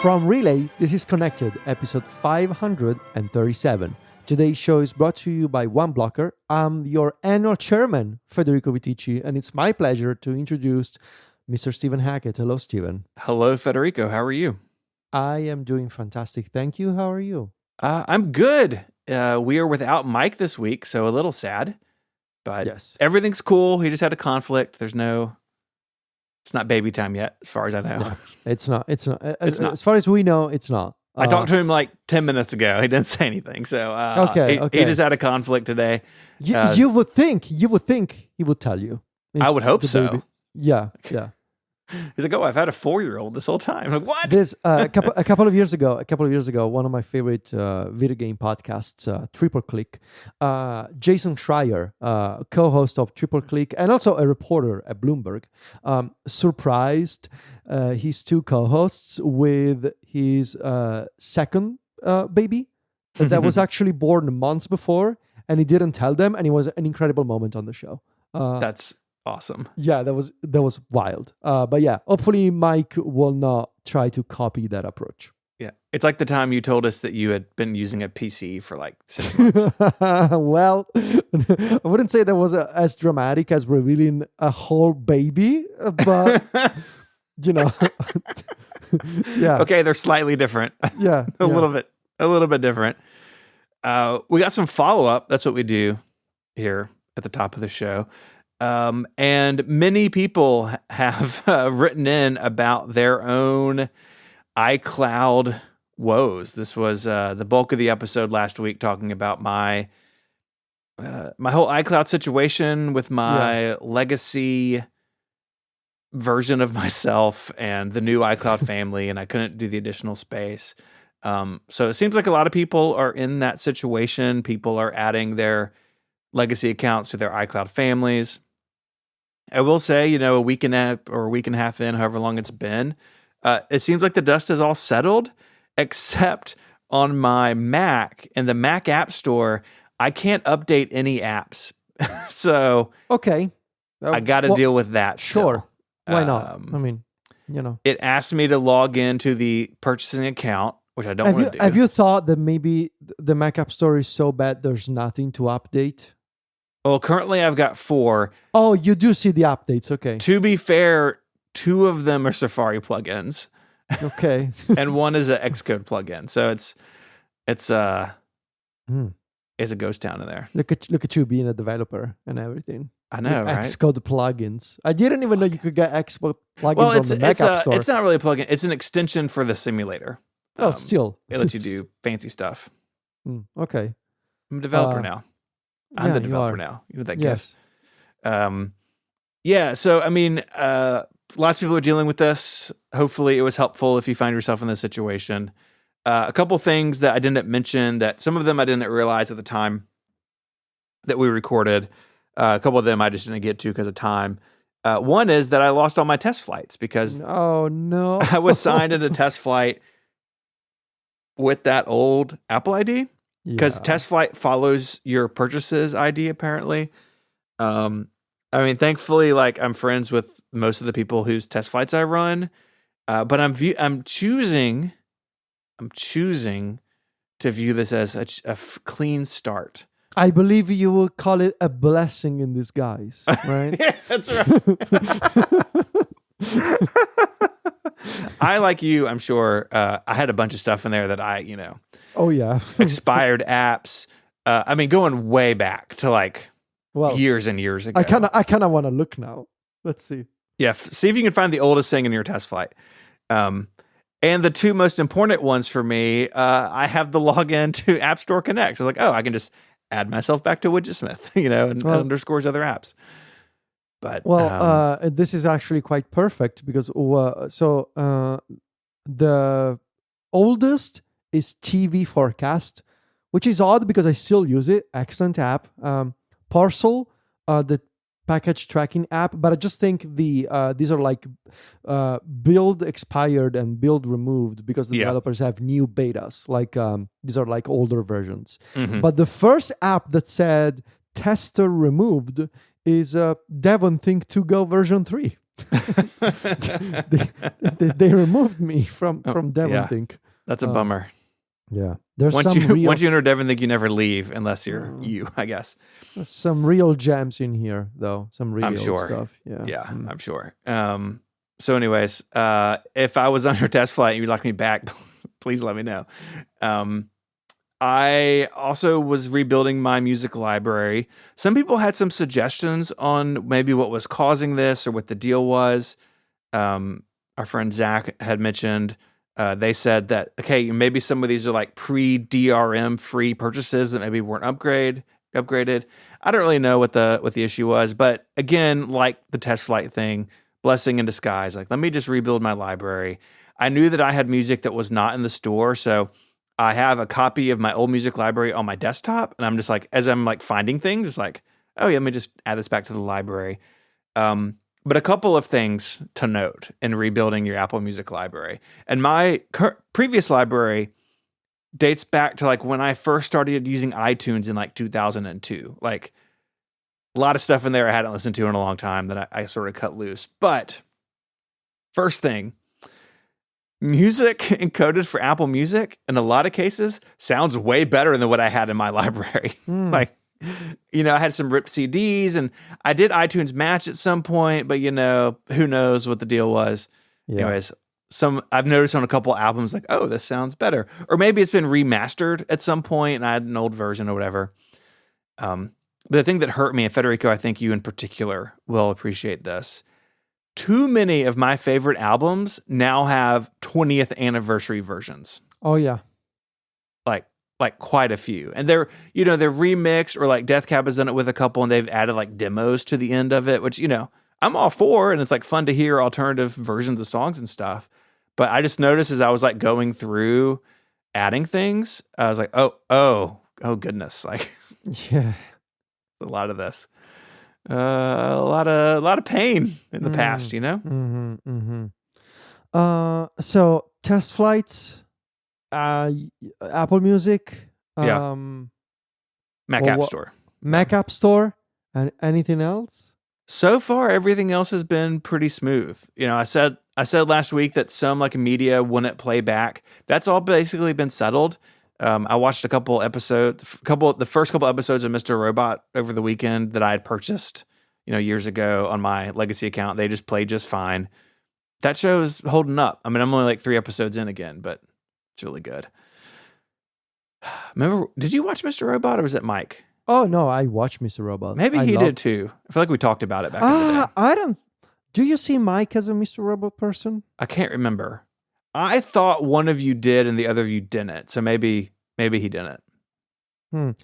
From Relay, this is Connected, episode 537. Today's show is brought to you by One Blocker. I'm your annual chairman, Federico, and it's my pleasure to introduce Mr. Stephen Hackett. Hello, Stephen. Hello, Federico. How are you? I am doing fantastic. Thank you. How are you? I'm good. We are without Mike this week, so a little sad. But yes, everything's cool. He just had a conflict. It's not baby time yet, as far as I know. No, it's not. As far as we know, it's not. I talked to him like 10 minutes ago. He didn't say anything. So okay. He just had a conflict today. You would think he would tell you. I would hope so. Baby. Yeah. He's like, I've had a 4-year-old this whole time. I'm like, what? This a couple of years ago, one of my favorite video game podcasts, Triple Click, Jason Schreier, co-host of Triple Click and also a reporter at Bloomberg, surprised his two co-hosts with his second baby that was actually born months before, and he didn't tell them, and it was an incredible moment on the show. That's awesome. Yeah, that was wild. But yeah, hopefully Mike will not try to copy that approach. Yeah, it's like the time you told us that you had been using a PC for like 6 months. Well, I wouldn't say that was as dramatic as revealing a whole baby, but yeah. Okay, they're slightly different. Yeah, a little bit different. We got some follow-up. That's what we do here at the top of the show. And many people have written in about their own iCloud woes. This was the bulk of the episode last week, talking about my whole iCloud situation with my legacy version of myself and the new iCloud family, and I couldn't do the additional space. So it seems like a lot of people are in that situation. People are adding their legacy accounts to their iCloud families. I will say, a week and a half in, however long it's been, it seems like the dust is all settled, except on my Mac. In the Mac App Store, I can't update any apps. So okay, I got to deal with that. Sure. Still. Why not? It asked me to log into the purchasing account, which I don't want to do. Have you thought that maybe the Mac App Store is so bad there's nothing to update? Well, currently I've got 4. Oh, you do see the updates. Okay. To be fair, 2 of them are Safari plugins. Okay. And one is an Xcode plugin. So it's a ghost town in there. Look at you being a developer and everything. I know, right? Xcode plugins. I didn't even know you could get Xcode plugins on the Mac App Store. It's not really a plugin. It's an extension for the simulator. Oh, still. It lets you do fancy stuff. Okay. I'm a developer now. I'm the developer now. You know that yes. gift. Yeah. So, I mean, lots of people are dealing with this. Hopefully it was helpful if you find yourself in this situation. A couple things that I didn't mention, that some of them I didn't realize at the time that we recorded. A couple of them I just didn't get to because of time. One is that I lost all my test flights because oh no, I was signed into test flight with that old Apple ID. Because test flight follows your purchases ID, apparently. I mean, thankfully, I'm friends with most of the people whose test flights I run, but I'm choosing to view this as a clean start. I believe you will call it a blessing in disguise, right? Yeah, that's right. I, like you, I'm sure, I had a bunch of stuff in there that I, oh yeah, expired apps. I mean, going way back to years and years ago. I kind of want to look now. Let's see. Yeah, see if you can find the oldest thing in your test flight. And the 2 most important ones for me, I have the login to App Store Connect. So I can just add myself back to Widgetsmith, and underscores other apps. But this is actually quite perfect because the oldest is TV Forecast, which is odd because I still use it. Excellent app. Parcel, the package tracking app, but I just think these are build expired and build removed because the developers have new betas. These are older versions. Mm-hmm. But the first app that said tester removed is Devon Think 2 Go version 3. they removed me from Devon Think. That's a bummer. Yeah, there's once some you enter Devon Think, you never leave unless you're you, I guess. Some real gems in here, though. Some real stuff. Yeah, I'm sure. So, anyways, if I was on your test flight and you'd like me back, please let me know. I also was rebuilding my music library. Some people had some suggestions on maybe what was causing this or what the deal was. Our friend Zach had mentioned, they said that, okay, maybe some of these are like pre-DRM free purchases that maybe weren't upgraded. I don't really know what the issue was, but again, like the test flight thing, blessing in disguise. Like, let me just rebuild my library. I knew that I had music that was not in the store, so I have a copy of my old music library on my desktop, and I'm just like, as I'm like finding things, it's like, oh yeah, let me just add this back to the library. But a couple of things to note in rebuilding your Apple Music library. And my previous library dates back to like when I first started using iTunes in like 2002. Like a lot of stuff in there I hadn't listened to in a long time that I sort of cut loose. But first thing, music encoded for Apple Music in a lot of cases sounds way better than what I had in my library. Like, I had some ripped CDs and I did iTunes Match at some point, but who knows what the deal was. Yeah. Anyways, I've noticed on a couple albums like, oh, this sounds better. Or maybe it's been remastered at some point and I had an old version or whatever. But the thing that hurt me, and Federico, I think you in particular will appreciate this. Too many of my favorite albums now have 20th anniversary versions. Oh yeah. Like quite a few. And they're remixed, or like Death Cab has done it with a couple and they've added like demos to the end of it, which, I'm all for, and it's like fun to hear alternative versions of songs and stuff. But I just noticed as I was like going through adding things, I was like, oh goodness. Like, yeah, a lot of this. A lot of pain in the past, So test flights, Apple Music, Mac App Store, and anything else. So far, everything else has been pretty smooth. I said last week that some like media wouldn't play back. That's all basically been settled. I watched the first couple episodes of Mr. Robot over the weekend that I had purchased, years ago on my legacy account. They just played just fine. That show is holding up. I mean, I'm only like 3 episodes in again, but it's really good. Remember, did you watch Mr. Robot or was it Mike? Oh no, I watched Mr. Robot. Maybe he did too. I feel like we talked about it back in the day. I don't. Do you see Mike as a Mr. Robot person? I can't remember. I thought one of you did and the other of you didn't. So maybe he didn't.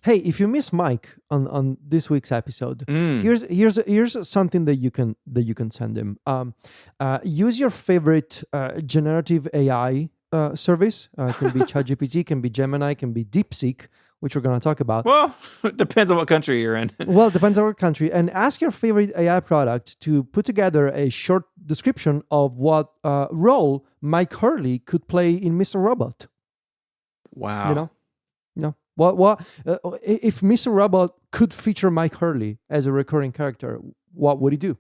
Hey, if you miss Mike on this week's episode, here's something that you can send him. Use your favorite generative AI service. It can be ChatGPT, can be Gemini, can be DeepSeek, which we're going to talk about. Well, it depends on what country you're in. Well, it depends on what country. And ask your favorite AI product to put together a short description of what role Mike Hurley could play in Mr. Robot. Wow. What if Mr. Robot could feature Mike Hurley as a recurring character, what would he do?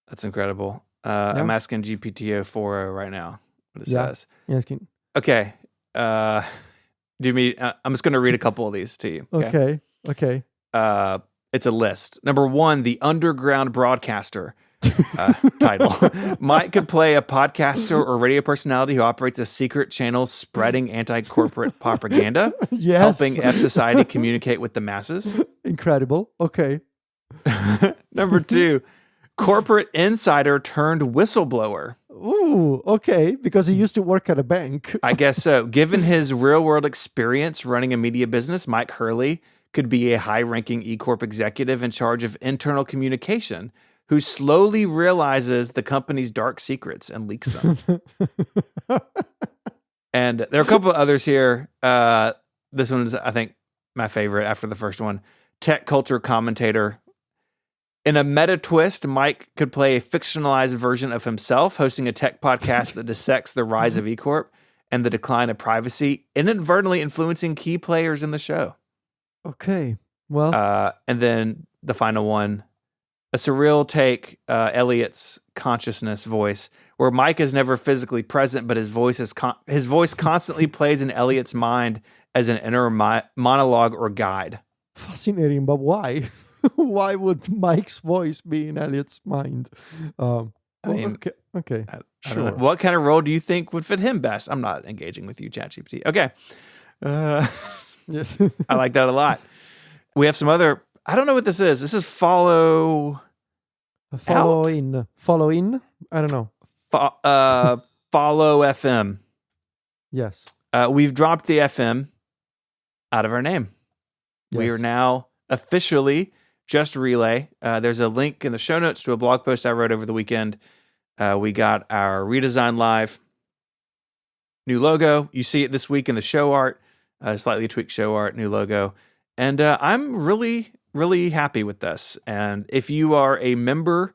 That's incredible. I'm asking GPT-4 right now what it says. Yeah, asking. Okay. I'm just going to read a couple of these to you. Okay. It's a list. Number 1, the underground broadcaster. Title. Mike could play a podcaster or radio personality who operates a secret channel spreading anti-corporate propaganda, helping F society communicate with the masses. Incredible. Okay. Number 2, corporate insider turned whistleblower. Ooh, okay, because he used to work at a bank. I guess so. Given his real-world experience running a media business, Mike Hurley could be a high-ranking E-Corp executive in charge of internal communication who slowly realizes the company's dark secrets and leaks them. And there are a couple of others here. This one's, I think, my favorite after the first one. Tech culture commentator. In a meta twist, Mike could play a fictionalized version of himself, hosting a tech podcast that dissects the rise of E-Corp and the decline of privacy, inadvertently influencing key players in the show. Okay, well. And then the final one, a surreal take, Elliot's consciousness voice, where Mike is never physically present, but his voice constantly plays in Elliot's mind as an inner monologue or guide. Fascinating, but why? Why would Mike's voice be in Elliot's mind? I mean, okay, I sure. don't know. What kind of role do you think would fit him best? I'm not engaging with you, ChatGPT. Okay. Yes. I like that a lot. We have some other, I don't know what this is. This is follow in. I don't know. Follow FM. Yes. We've dropped the FM out of our name. Yes. We are now officially just Relay. There's a link in the show notes to a blog post I wrote over the weekend. We got our redesign live. New logo. You see it this week in the show art. Slightly tweaked show art, new logo. And I'm really, really happy with this. And if you are a member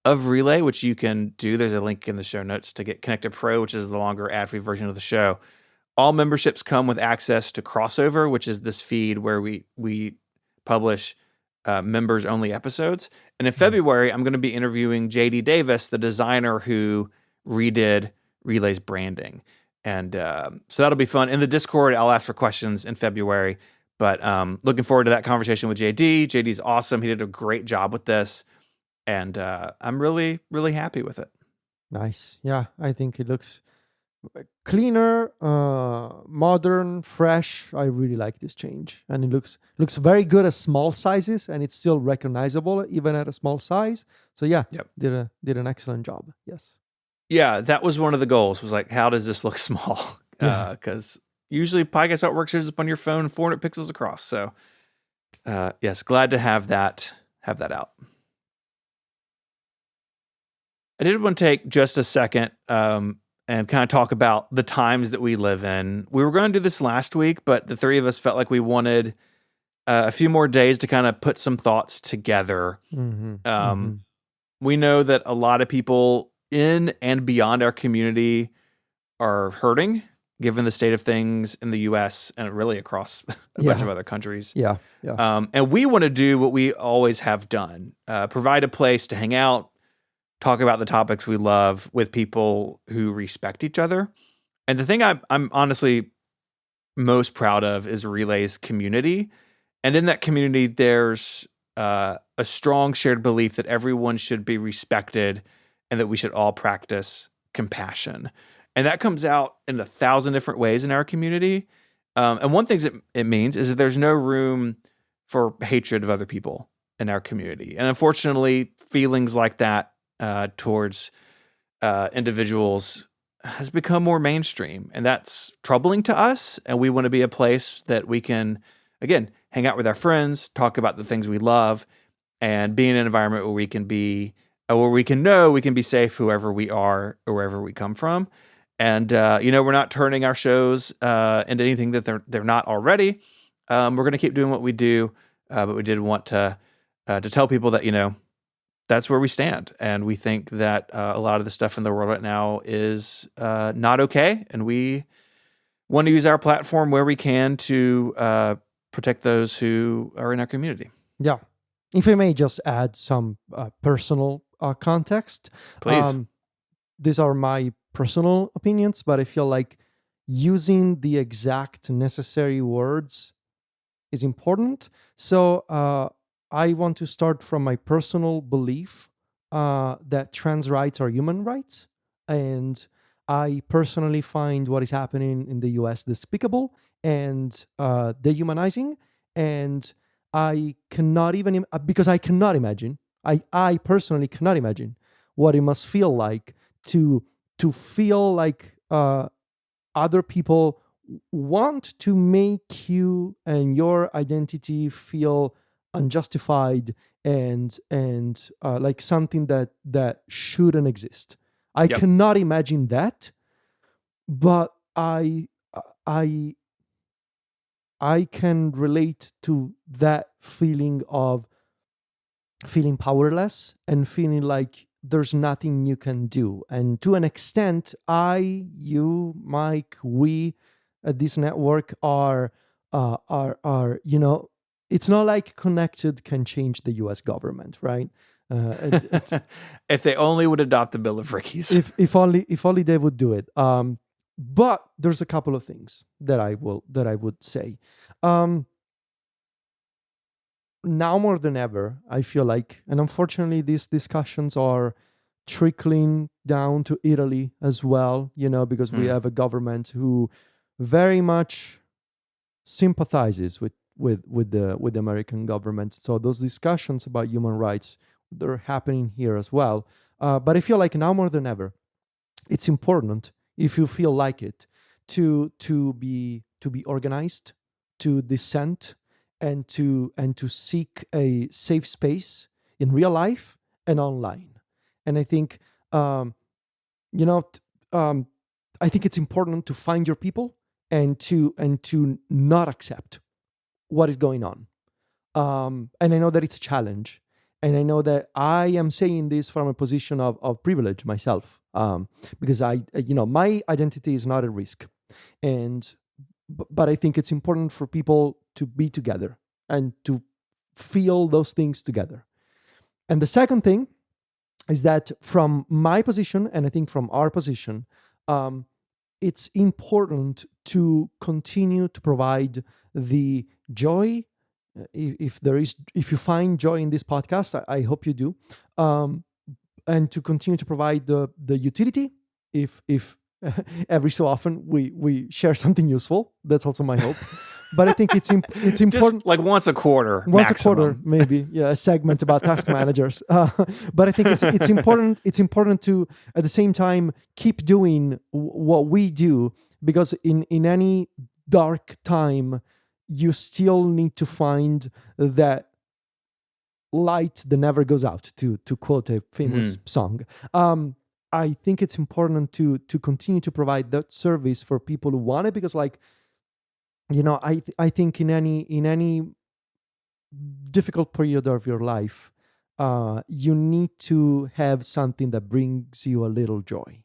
of Relay, which you can do, there's a link in the show notes to get Connected Pro, which is the longer ad-free version of the show. All memberships come with access to Crossover, which is this feed where we publish members-only episodes. And in February, I'm going to be interviewing JD Davis, the designer who redid Relay's branding. And so that'll be fun. In the Discord, I'll ask for questions in February. But looking forward to that conversation with JD. JD's awesome. He did a great job with this. And I'm really, really happy with it. Nice. Yeah, I think it looks cleaner, modern, fresh. I really like this change. And it looks very good at small sizes, and it's still recognizable even at a small size. So yeah, did an excellent job. Yes. Yeah, that was one of the goals, was like, how does this look small? Because usually Podcast Artwork shows up on your phone 400 pixels across. So yes, glad to have that out. I did want to take just a second and kind of talk about the times that we live in. We were going to do this last week, but the three of us felt like we wanted a few more days to kind of put some thoughts together. We know that a lot of people in and beyond our community are hurting, given the state of things in the U.S. and really across a bunch of other countries. Yeah. And we want to do what we always have done, provide a place to hang out, talk about the topics we love with people who respect each other. And the thing I'm honestly most proud of is Relay's community. And in that community, there's a strong shared belief that everyone should be respected and that we should all practice compassion. And that comes out in 1,000 different ways in our community. And one thing it means is that there's no room for hatred of other people in our community. And unfortunately, feelings like that towards individuals has become more mainstream. And that's troubling to us. And we want to be a place that we can, again, hang out with our friends, talk about the things we love, and be in an environment where we can be, where we can know we can be safe whoever we are or wherever we come from. And, we're not turning our shows into anything that they're not already. We're going to keep doing what we do, but we did want to tell people that, that's where we stand. And we think that a lot of the stuff in the world right now is not okay. And we want to use our platform where we can to protect those who are in our community. Yeah. If I may just add some personal context. Please. These are my personal opinions, but I feel like using the exact necessary words is important. So I want to start from my personal belief that trans rights are human rights. And I personally find what is happening in the US despicable and dehumanizing. And I cannot even, because I cannot imagine, I personally cannot imagine what it must feel like to feel like other people want to make you and your identity feel unjustified and like something that shouldn't exist. I cannot imagine that, but I can relate to that feeling of feeling powerless and feeling like there's nothing you can do. And to an extent, you, Mike, we at this network are it's not like connected can change the U.S. government, right? If they only would adopt the Bill of Rickies. if only they would do it. But there's a couple of things that I would say. Now more than ever, I feel like, and unfortunately, these discussions are trickling down to Italy as well. Because we have a government who very much sympathizes with the American government. So those discussions about human rights, they're happening here as well. But I feel like now more than ever, it's important, if you feel like it, to be organized, to dissent, and to seek a safe space in real life and online. And I think I think it's important to find your people and to not accept what is going on. And I know that it's a challenge. And I know that I am saying this from a position of privilege myself, because my identity is not at risk. But I think it's important for people to be together and to feel those things together. And the second thing is that from my position, and I think from our position, it's important to continue to provide the joy. If you find joy in this podcast, I hope you do, and to continue to provide the utility. If every so often we share something useful, that's also my hope. But I think it's important. Just like once a quarter, maybe, a segment about task managers. But I think it's important. It's important to, at the same time, keep doing what we do, because in any dark time, you still need to find that light that never goes out, to quote a famous song. I think it's important to continue to provide that service for people who want it, because I think in any difficult period of your life, you need to have something that brings you a little joy.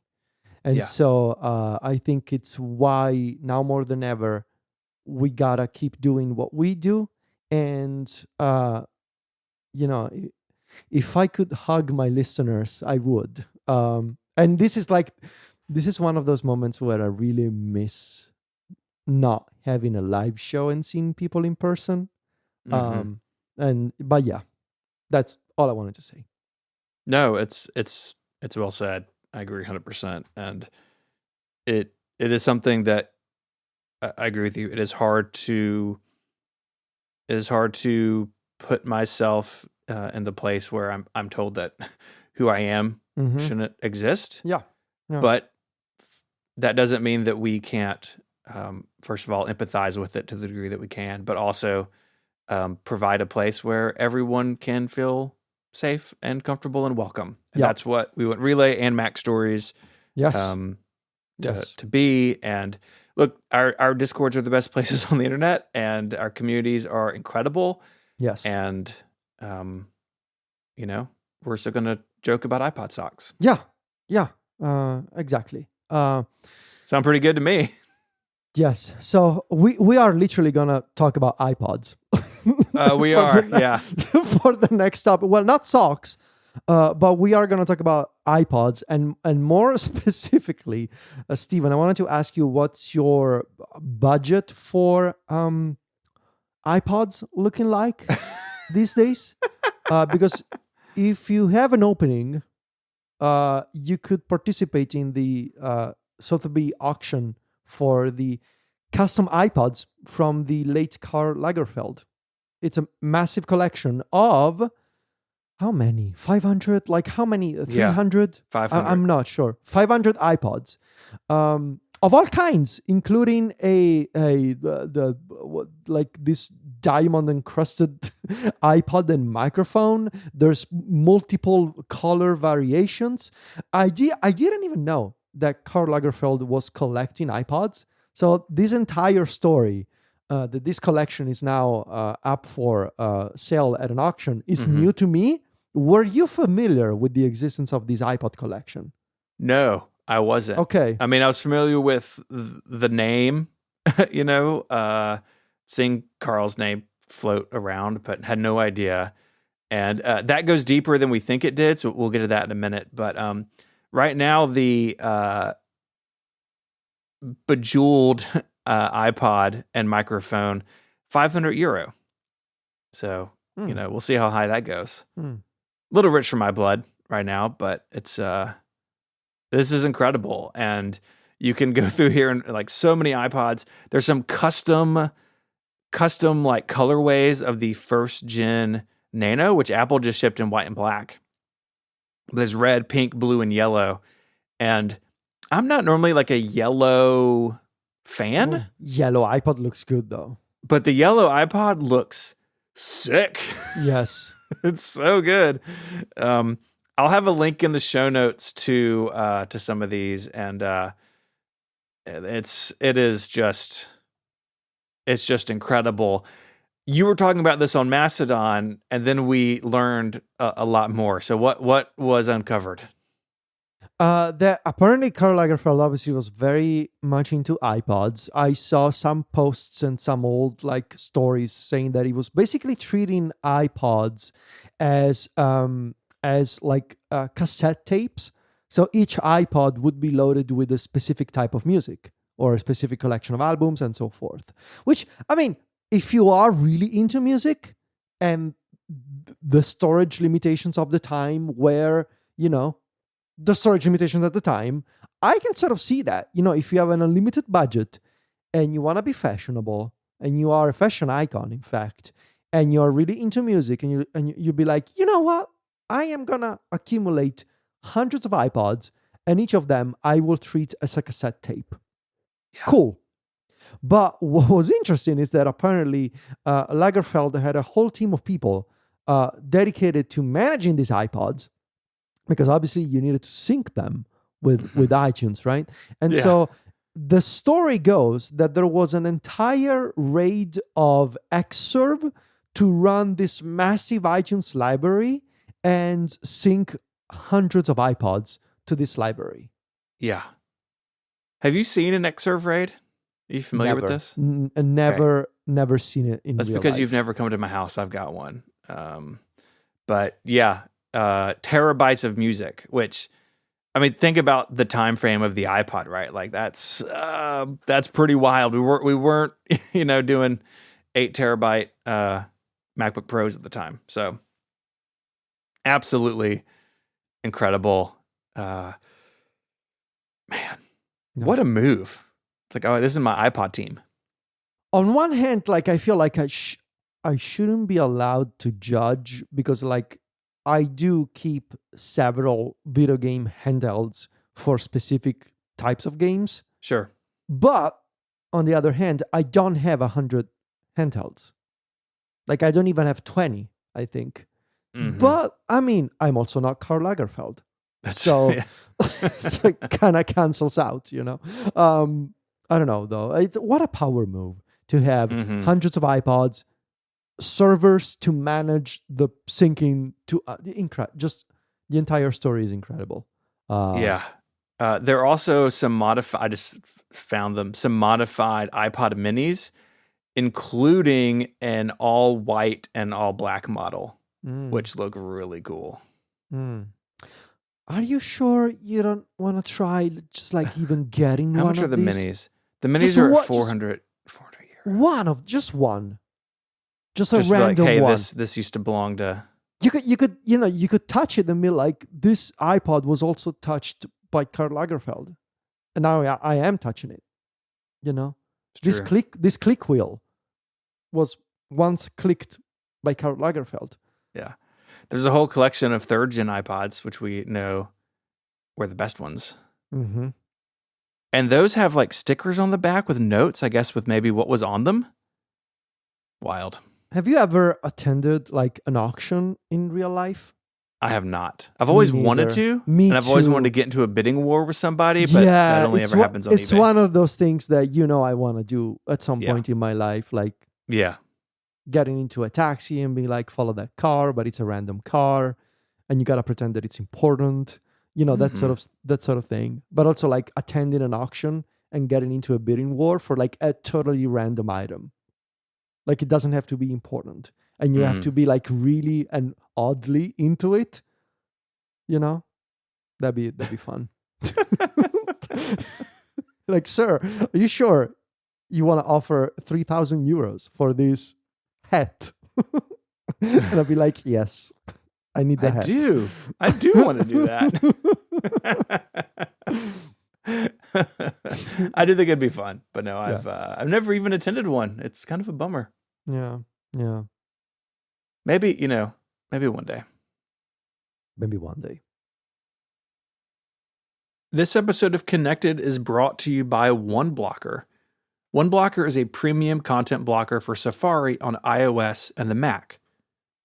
And so I think it's why now more than ever, we gotta keep doing what we do. And if I could hug my listeners, I would. And this is one of those moments where I really miss not having a live show and seeing people in person. But yeah, that's all I wanted to say. No, it's well said. I agree 100%. And it is something that I agree with you. It is hard to put myself in the place where I'm told that who I am shouldn't exist. Yeah. But that doesn't mean that we can't, first of all, empathize with it to the degree that we can, but also provide a place where everyone can feel safe and comfortable and welcome. And that's what we want Relay and Mac Stories to be. And look, our Discords are the best places on the internet, and our communities are incredible. Yes. And, we're still going to joke about iPod socks. Yeah. Exactly. Sound pretty good to me. Yes. So we are literally going to talk about iPods. We are, for the next topic. Well, not socks, but we are going to talk about iPods, and more specifically, Steven, I wanted to ask you, what's your budget for iPods looking like these days? Because if you have an opening, you could participate in the Sotheby's auction for the custom iPods from the late Karl Lagerfeld. It's a massive collection of how many? 500? Like how many? 300? 500. I'm not sure. 500 iPods of all kinds, including this diamond encrusted iPod and microphone. There's multiple color variations. I didn't even know that Karl Lagerfeld was collecting iPods. So this entire story, that this collection is now up for sale at an auction, is new to me. Were you familiar with the existence of this iPod collection? No, I wasn't. Okay. I mean, I was familiar with the name, seeing Carl's name float around, but had no idea. And that goes deeper than we think it did, so we'll get to that in a minute. But right now, the bejeweled iPod and microphone, €500. So, we'll see how high that goes. A little rich for my blood right now, but it's this is incredible. And you can go through here and like so many iPods. There's some custom like colorways of the first gen Nano, which Apple just shipped in white and black. There's red, pink, blue, and yellow. And I'm not normally like a yellow fan. Yellow iPod looks good though. But the yellow iPod looks sick. Yes. It's so good. I'll have a link in the show notes to some of these, and it's just incredible. You were talking about this on Mastodon, and then we learned a lot more. So what was uncovered? That apparently Karl Lagerfeld obviously was very much into iPods. I saw some posts and some old like stories saying that he was basically treating iPods as like cassette tapes. So each iPod would be loaded with a specific type of music or a specific collection of albums and so forth. Which, I mean, if you are really into music and the storage limitations of the time where, the storage limitations at the time, I can sort of see that. If you have an unlimited budget and you want to be fashionable and you are a fashion icon, in fact, and you're really into music and you'll be like, you know what? I am going to accumulate hundreds of iPods and each of them I will treat as a cassette tape. Yeah. Cool. But what was interesting is that apparently Lagerfeld had a whole team of people dedicated to managing these iPods, because obviously you needed to sync them with iTunes, right? And so the story goes that there was an entire raid of Xserve to run this massive iTunes library and sync hundreds of iPods to this library. Yeah. Have you seen an Xserve raid? Are you familiar with this? Never seen it in That's real because life. you've never come to my house. I've got one. But yeah, terabytes of music, which, I mean, think about the time frame of the iPod, right? Like that's pretty wild. We weren't doing 8 terabyte MacBook Pros at the time. So absolutely incredible. Man, what a move. It's like, oh, this is my iPod team. On one hand, like, I feel like I shouldn't be allowed to judge because, like, I do keep several video game handhelds for specific types of games. Sure. But on the other hand, I don't have 100 handhelds. Like, I don't even have 20, I think. Mm-hmm. But, I mean, I'm also not Karl Lagerfeld. So it kind of cancels out, I don't know, though. What a power move to have hundreds of iPods, servers to manage the syncing to just the entire story is incredible. There are also some modified, I just found them, some modified iPod minis, including an all white and all black model, which look really cool. Are you sure you don't want to try just like even getting How one much of are the these? minis? The minis are at 400 €400. Just one. Just a random random like, hey, one. This used to belong to. You could touch it and be like, this iPod was also touched by Karl Lagerfeld, and now I am touching it. This click wheel was once clicked by Karl Lagerfeld. Yeah, there's a whole collection of 3rd gen iPods, which we know were the best ones. Mm-hmm. And those have like stickers on the back with notes, I guess, with maybe what was on them. Wild. Have you ever attended like an auction in real life? I have not. I've always wanted to. And I've always wanted to get into a bidding war with somebody, but that only ever happens on eBay. It's one of those things that I want to do at some point in my life. Like, getting into a taxi and being like, follow that car, but it's a random car. And you got to pretend that it's important. That sort of thing. But also like attending an auction and getting into a bidding war for like a totally random item. Like it doesn't have to be important, and you have to be like really and oddly into it. You know, that'd be fun. Like, sir, are you sure you want to offer 3,000 euros for this hat? And I'll be like, yes, I need the hat. I do want to do that. I do think it'd be fun, but no, I've never even attended one. It's kind of a bummer. Yeah. Maybe one day. Maybe one day. This episode of Connected is brought to you by OneBlocker. OneBlocker is a premium content blocker for Safari on iOS and the Mac.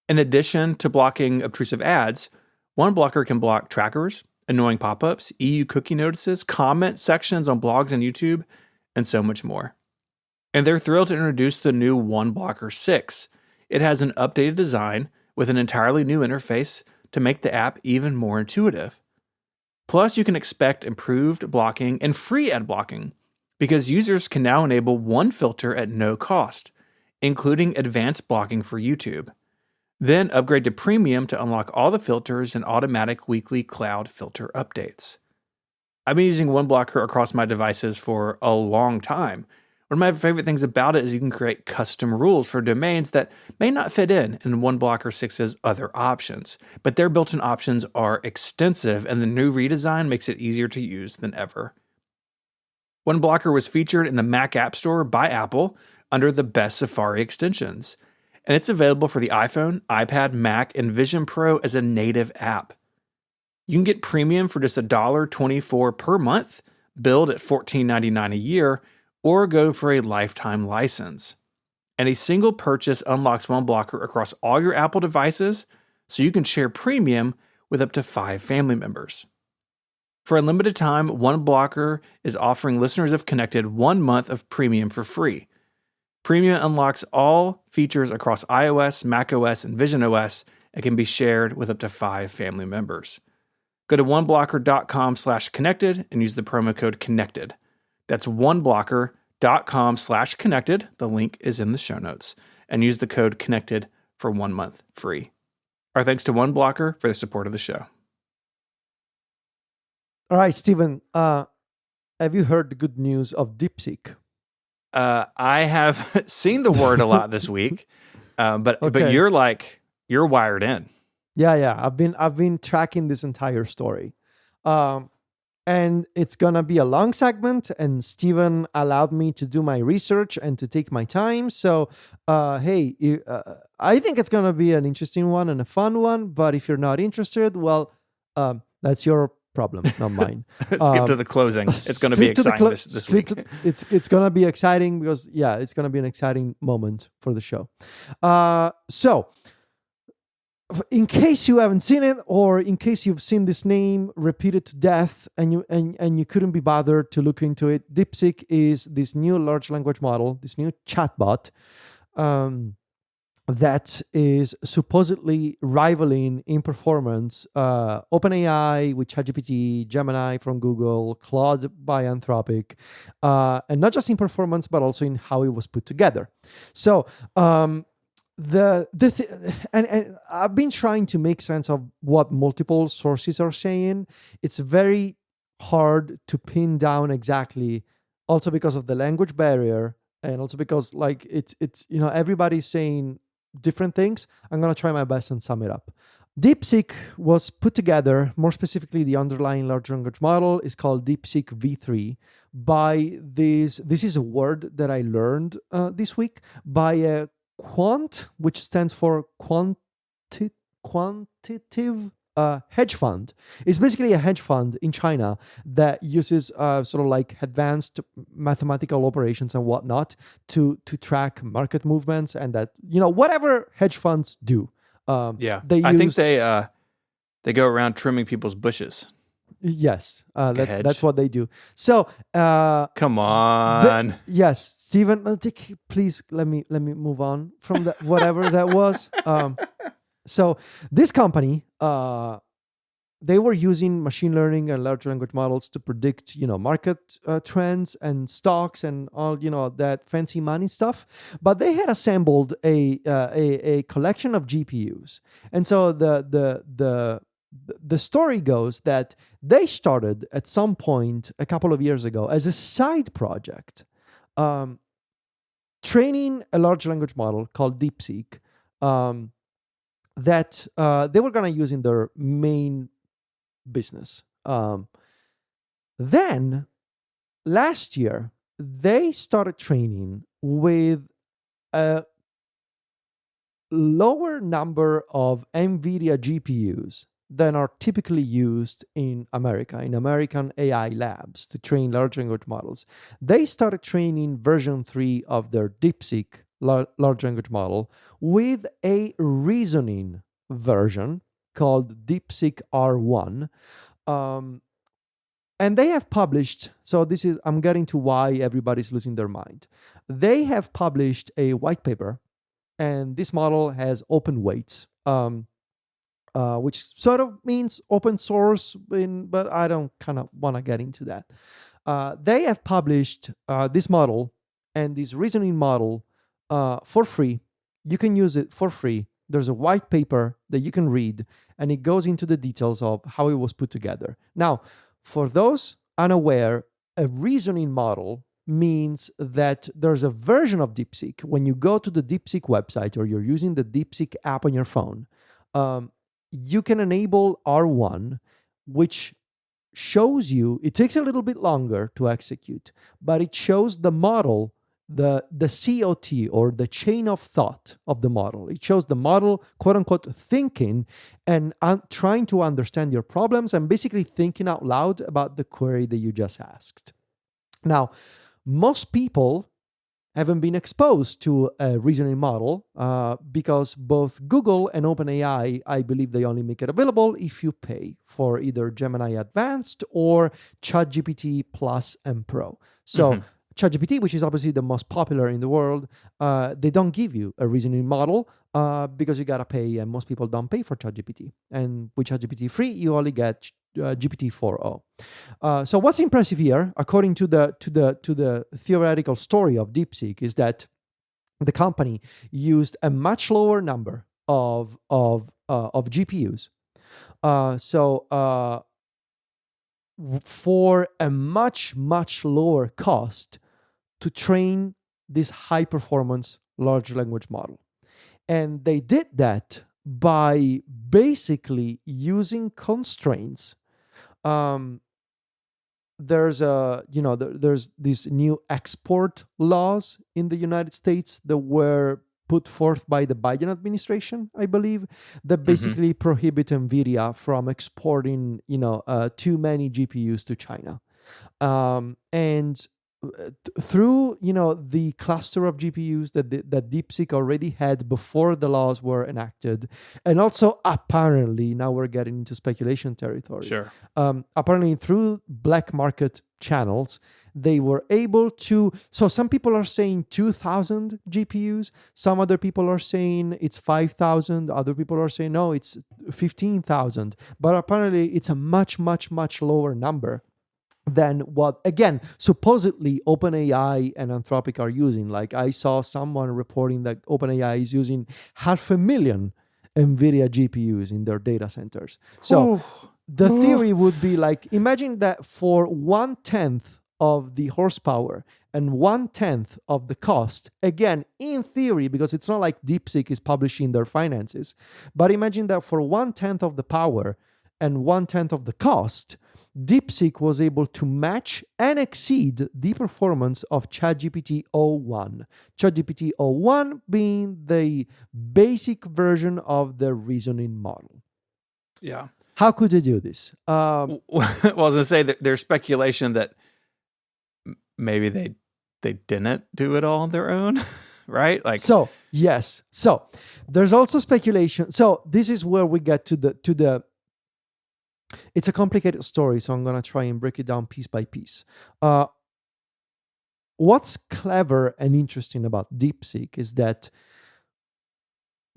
In addition to blocking obtrusive ads, OneBlocker can block trackers, annoying pop-ups, EU cookie notices, comment sections on blogs and YouTube, and so much more. And they're thrilled to introduce the new OneBlocker 6. It has an updated design with an entirely new interface to make the app even more intuitive. Plus, you can expect improved blocking and free ad blocking because users can now enable one filter at no cost, including advanced blocking for YouTube. Then upgrade to Premium to unlock all the filters and automatic weekly cloud filter updates. I've been using OneBlocker across my devices for a long time. One of my favorite things about it is you can create custom rules for domains that may not fit in OneBlocker 6's other options, but their built-in options are extensive, and the new redesign makes it easier to use than ever. OneBlocker was featured in the Mac App Store by Apple under the Best Safari extensions, and it's available for the iPhone, iPad, Mac, and Vision Pro as a native app. You can get Premium for just $1.24 per month, billed at $14.99 a year, or go for a lifetime license. And a single purchase unlocks OneBlocker across all your Apple devices, so you can share Premium with up to 5 family members. For a limited time, OneBlocker is offering listeners of Connected 1 month of Premium for free. Premium unlocks all features across iOS, macOS, and visionOS and can be shared with up to 5 family members. Go to oneblocker.com/connected and use the promo code CONNECTED. That's oneblocker.com/connected. The link is in the show notes. And use the code CONNECTED for 1 month free. Our thanks to OneBlocker for the support of the show. All right, Stephen, have you heard the good news of DeepSeek? I have seen the word a lot this week, but you're wired in. Yeah. I've been tracking this entire story, and it's gonna be a long segment. And Steven allowed me to do my research and to take my time. So, I think it's gonna be an interesting one and a fun one. But if you're not interested, well, that's your problem, not mine. Skip to the closing. It's going to be exciting this week. It's going to be exciting because, it's going to be an exciting moment for the show. So, in case you haven't seen it, or in case you've seen this name repeated to death and you couldn't be bothered to look into it, DeepSeek is this new large language model, this new chatbot, that is supposedly rivaling in performance OpenAI with ChatGPT, Gemini from Google, Claude by Anthropic, and not just in performance, but also in how it was put together. So and I've been trying to make sense of what multiple sources are saying. It's very hard to pin down exactly, also because of the language barrier, and also because it's everybody's saying different things. I'm going to try my best and sum it up. DeepSeek was put together, more specifically the underlying large language model is called DeepSeek V3 by this is a word that I learned this week, by a quant, which stands for quantitative hedge fund. It's basically a hedge fund in China that uses sort of like advanced mathematical operations and whatnot to track market movements, and that whatever hedge funds do. I think they go around trimming people's bushes. Yes, that's what they do. So come on. Yes, Stephen, please let me move on from that whatever that was. So this company they were using machine learning and large language models to predict, market trends and stocks and all, that fancy money stuff. But they had assembled a collection of GPUs, and so the story goes that they started at some point a couple of years ago as a side project, training a large language model called DeepSeek, that they were going to use in their main business. Then last year, they started training with a lower number of NVIDIA GPUs than are typically used in America, in American AI labs to train large language models. They started training version 3 of their DeepSeek large language model with a reasoning version called DeepSeek R1. And they have published, so this is, I'm getting to why everybody's losing their mind. They have published a white paper, and this model has open weights, which sort of means open source, but I don't kind of want to get into that. They have published this model and this reasoning model for free. You can use it for free. There's a white paper that you can read, and it goes into the details of how it was put together. Now, for those unaware, a reasoning model means that there's a version of DeepSeek. When you go to the DeepSeek website or you're using the DeepSeek app on your phone, you can enable R1, which shows you, it takes a little bit longer to execute, but it shows the model, the COT, or the chain of thought of the model. It shows the model, quote unquote, thinking and trying to understand your problems and basically thinking out loud about the query that you just asked. Now, most people haven't been exposed to a reasoning model because both Google and OpenAI, I believe they only make it available if you pay for either Gemini Advanced or ChatGPT Plus and Pro. So ChatGPT, which is obviously the most popular in the world, they don't give you a reasoning model because you gotta pay, and most people don't pay for ChatGPT. And with ChatGPT free, you only get GPT 4.0. So what's impressive here, according to the theoretical story of DeepSeek, is that the company used a much lower number of GPUs. For a much lower cost to train this high performance large language model. And they did that by basically using constraints. There's these new export laws in the United States that were put forth by the Biden administration, I believe, that basically prohibit NVIDIA from exporting, too many GPUs to China. And through, the cluster of GPUs that DeepSeek already had before the laws were enacted, and also apparently, now we're getting into speculation territory. Sure. Apparently, through black market channels, they were able to. So some people are saying 2,000 GPUs. Some other people are saying it's 5,000. Other people are saying no, it's 15,000. But apparently, it's a much lower number than what, again, supposedly OpenAI and Anthropic are using. Like, I saw someone reporting that OpenAI is using 500,000 NVIDIA GPUs in their data centers. So the theory would be like, imagine that for 1/10 of the horsepower and 1/10 of the cost, again, in theory, because it's not like DeepSeek is publishing their finances, but imagine that for 1/10 of the power and 1/10 of the cost, DeepSeek was able to match and exceed the performance of ChatGPT 0.1. ChatGPT 0.1 being the basic version of the reasoning model. Yeah. How could they do this? Well, I was going to say that there's speculation that maybe they didn't do it all on their own, right? Like, so yes. So there's also speculation. So this is where we get to the. It's a complicated story, so I'm going to try and break it down piece by piece. What's clever and interesting about DeepSeek is that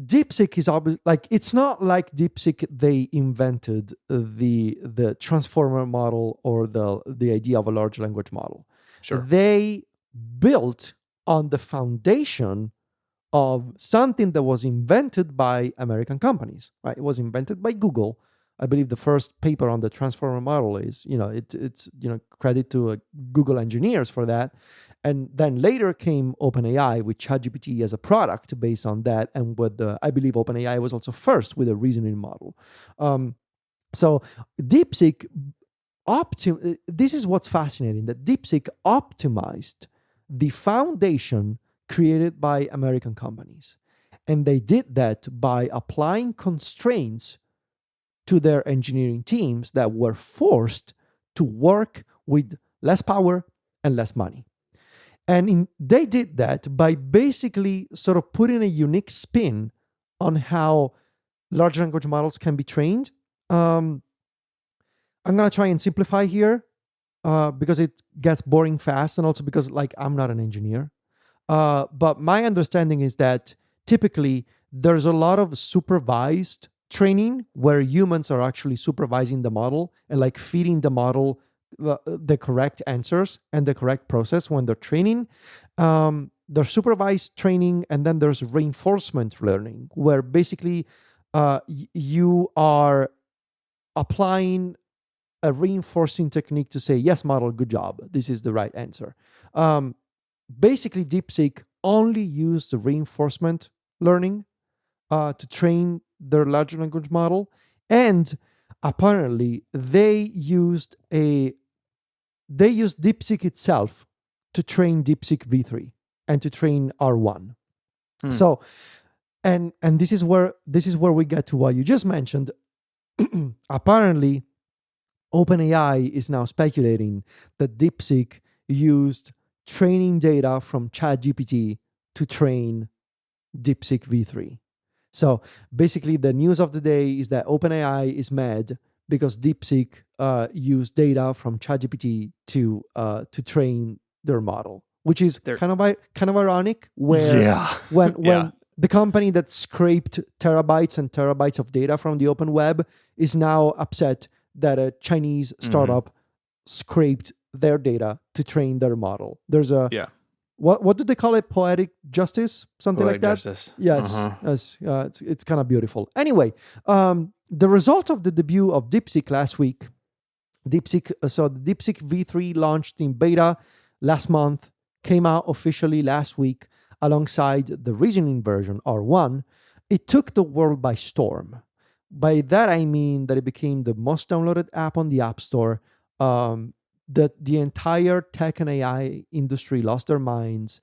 DeepSeek is like, it's not like DeepSeek they invented the transformer model or the idea of a large language model. Sure. They built on the foundation of something that was invented by American companies, right? It was invented by Google. I believe the first paper on the transformer model is, it's credit to Google engineers for that. And then later came OpenAI with ChatGPT as a product based on that. And I believe OpenAI was also first with a reasoning model. So DeepSeek, this is what's fascinating, that DeepSeek optimized the foundation created by American companies. And they did that by applying constraints to their engineering teams that were forced to work with less power and less money. And they did that by basically sort of putting a unique spin on how large language models can be trained. I'm going to try and simplify here because it gets boring fast, and also because I'm not an engineer. But my understanding is that typically there's a lot of supervised training where humans are actually supervising the model and feeding the model the correct answers and the correct process when they're training. There's supervised training, and then there's reinforcement learning, where basically you are applying a reinforcing technique to say, yes, model, good job. This is the right answer. Basically, DeepSeek only used the reinforcement learning to train their large language model. And apparently, they used DeepSeek itself to train DeepSeek v3 and to train R1. So, and this is where we get to what you just mentioned. Apparently, OpenAI is now speculating that DeepSeek used training data from ChatGPT to train DeepSeek v3. So basically, the news of the day is that OpenAI is mad because DeepSeek used data from ChatGPT to train their model, which is kind of ironic. Where when the company that scraped terabytes and terabytes of data from the open web is now upset that a Chinese startup scraped their data to train their model. There's a what do they call it? Poetic justice, something like that. Justice. Yes, it's kind of beautiful. Anyway, the result of the debut of DeepSeek last week, the DeepSeek v3 launched in beta last month, came out officially last week alongside the reasoning version R1. It took the world by storm. By that I mean that it became the most downloaded app on the App Store. That the entire tech and AI industry lost their minds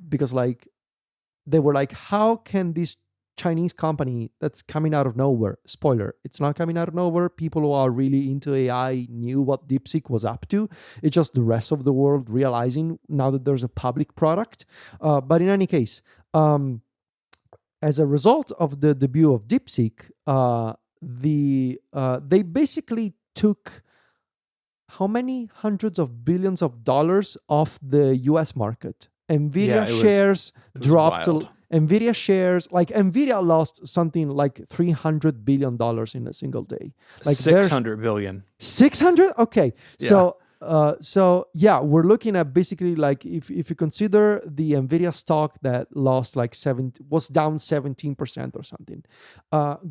because they were like, how can this Chinese company that's coming out of nowhere, spoiler, it's not coming out of nowhere. People who are really into AI knew what DeepSeek was up to. It's just the rest of the world realizing now that there's a public product. But in any case, as a result of the debut of DeepSeek, they basically took how many hundreds of billions of dollars off the US market. Nvidia shares dropped. Nvidia shares, Nvidia lost something like $300 billion in a single day. 600 billion. 600? Okay. Yeah. We're looking at basically if you consider the Nvidia stock that was down 17% or something.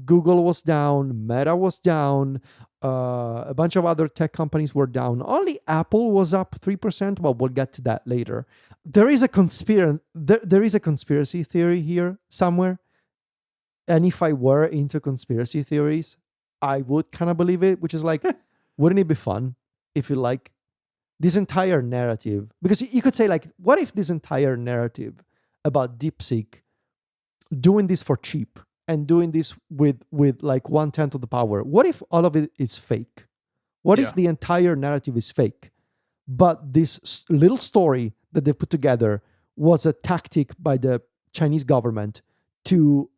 Google was down, Meta was down, a bunch of other tech companies were down. Only Apple was up 3%, but we'll get to that later. There is a conspiracy theory here somewhere. And if I were into conspiracy theories, I would kind of believe it, which is wouldn't it be fun if you this entire narrative, because you could say what if this entire narrative about DeepSeek doing this for cheap and doing this with 1/10 of the power, what if all of it is fake? What if the entire narrative is fake, but this little story that they put together was a tactic by the Chinese government to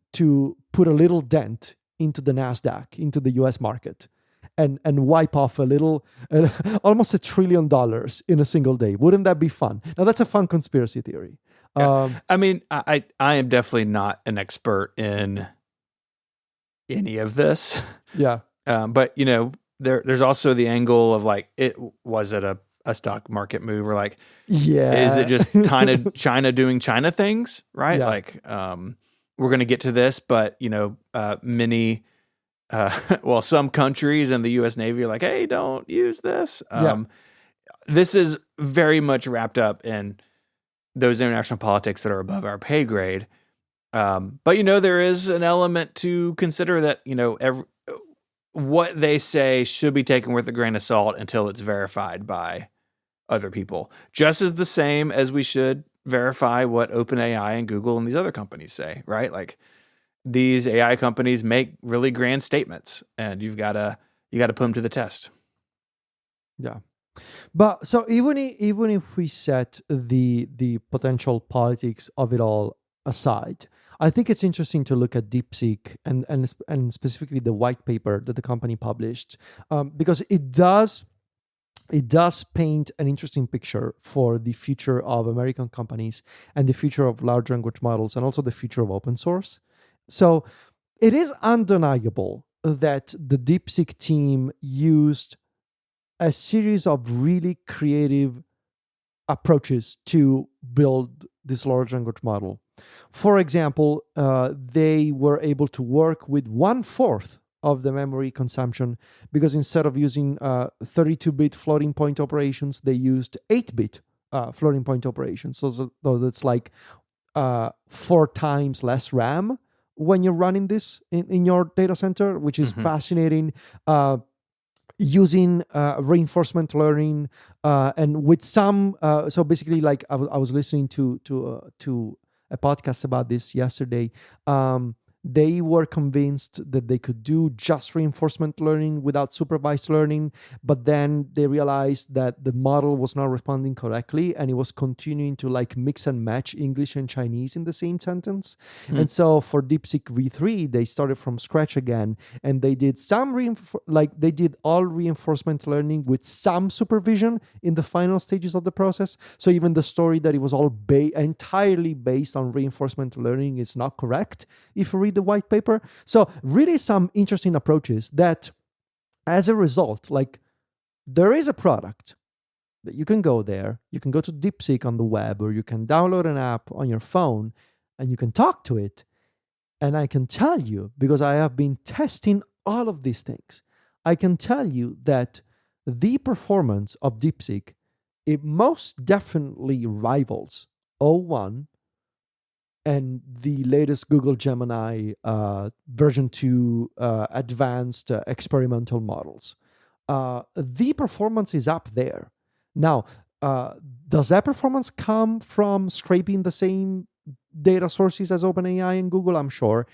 put a little dent into the NASDAQ, into the US market, and wipe off almost $1 trillion in a single day? Wouldn't that be fun? Now, that's a fun conspiracy theory. I mean, I am definitely not an expert in any of this. Yeah. But there's also the angle of like, was it a stock market move, or like, is it just China doing China things, right? Yeah. Like, we're going to get to this, but many, some countries and the U.S. Navy are like, hey, don't use this. This is very much wrapped up in those international politics that are above our pay grade. But there is an element to consider that what they say should be taken with a grain of salt until it's verified by other people. Just as the same as we should verify what OpenAI and Google and these other companies say, right? Like, these AI companies make really grand statements, and you got to put them to the test. Yeah. But so even if we set the potential politics of it all aside, I think it's interesting to look at DeepSeek and specifically the white paper that the company published, because it does paint an interesting picture for the future of American companies and the future of large language models and also the future of open source. So it is undeniable that the DeepSeek team used a series of really creative approaches to build this large language model. For example, they were able to work with 1/4 of the memory consumption, because instead of using 32-bit floating point operations, they used 8-bit floating point operations. So that's like 4 times less RAM when you're running this in your data center, which is fascinating. Using reinforcement learning and with some so basically, like I was listening to a podcast about this yesterday. They were convinced that they could do just reinforcement learning without supervised learning, but then they realized that the model was not responding correctly, and it was continuing to like mix and match English and Chinese in the same sentence. And so for DeepSeek V3, they started from scratch again, and they did they did all reinforcement learning with some supervision in the final stages of the process. So even the story that it was all entirely based on reinforcement learning is not correct if you read the white paper. So really some interesting approaches that, as a result, like, there is a product that you can go there, you can go to DeepSeek on the web, or you can download an app on your phone and you can talk to it. And I can tell you, because I have been testing all of these things, I can tell you that the performance of DeepSeek, it most definitely rivals O1 and the latest Google Gemini version 2 advanced experimental models. The performance is up there. Now, does that performance come from scraping the same data sources as OpenAI and Google? I'm sure.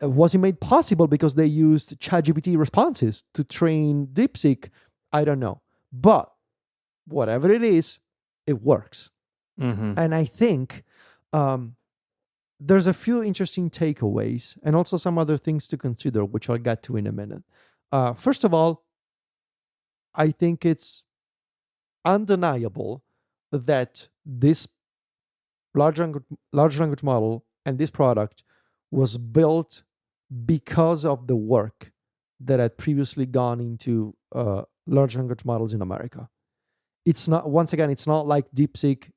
Was it made possible because they used ChatGPT responses to train DeepSeek? I don't know. But whatever it is, it works. And I think there's a few interesting takeaways and also some other things to consider, which I'll get to in a minute. First of all, I think it's undeniable that this large language model and this product was built because of the work that had previously gone into large language models in America. It's not like DeepSeek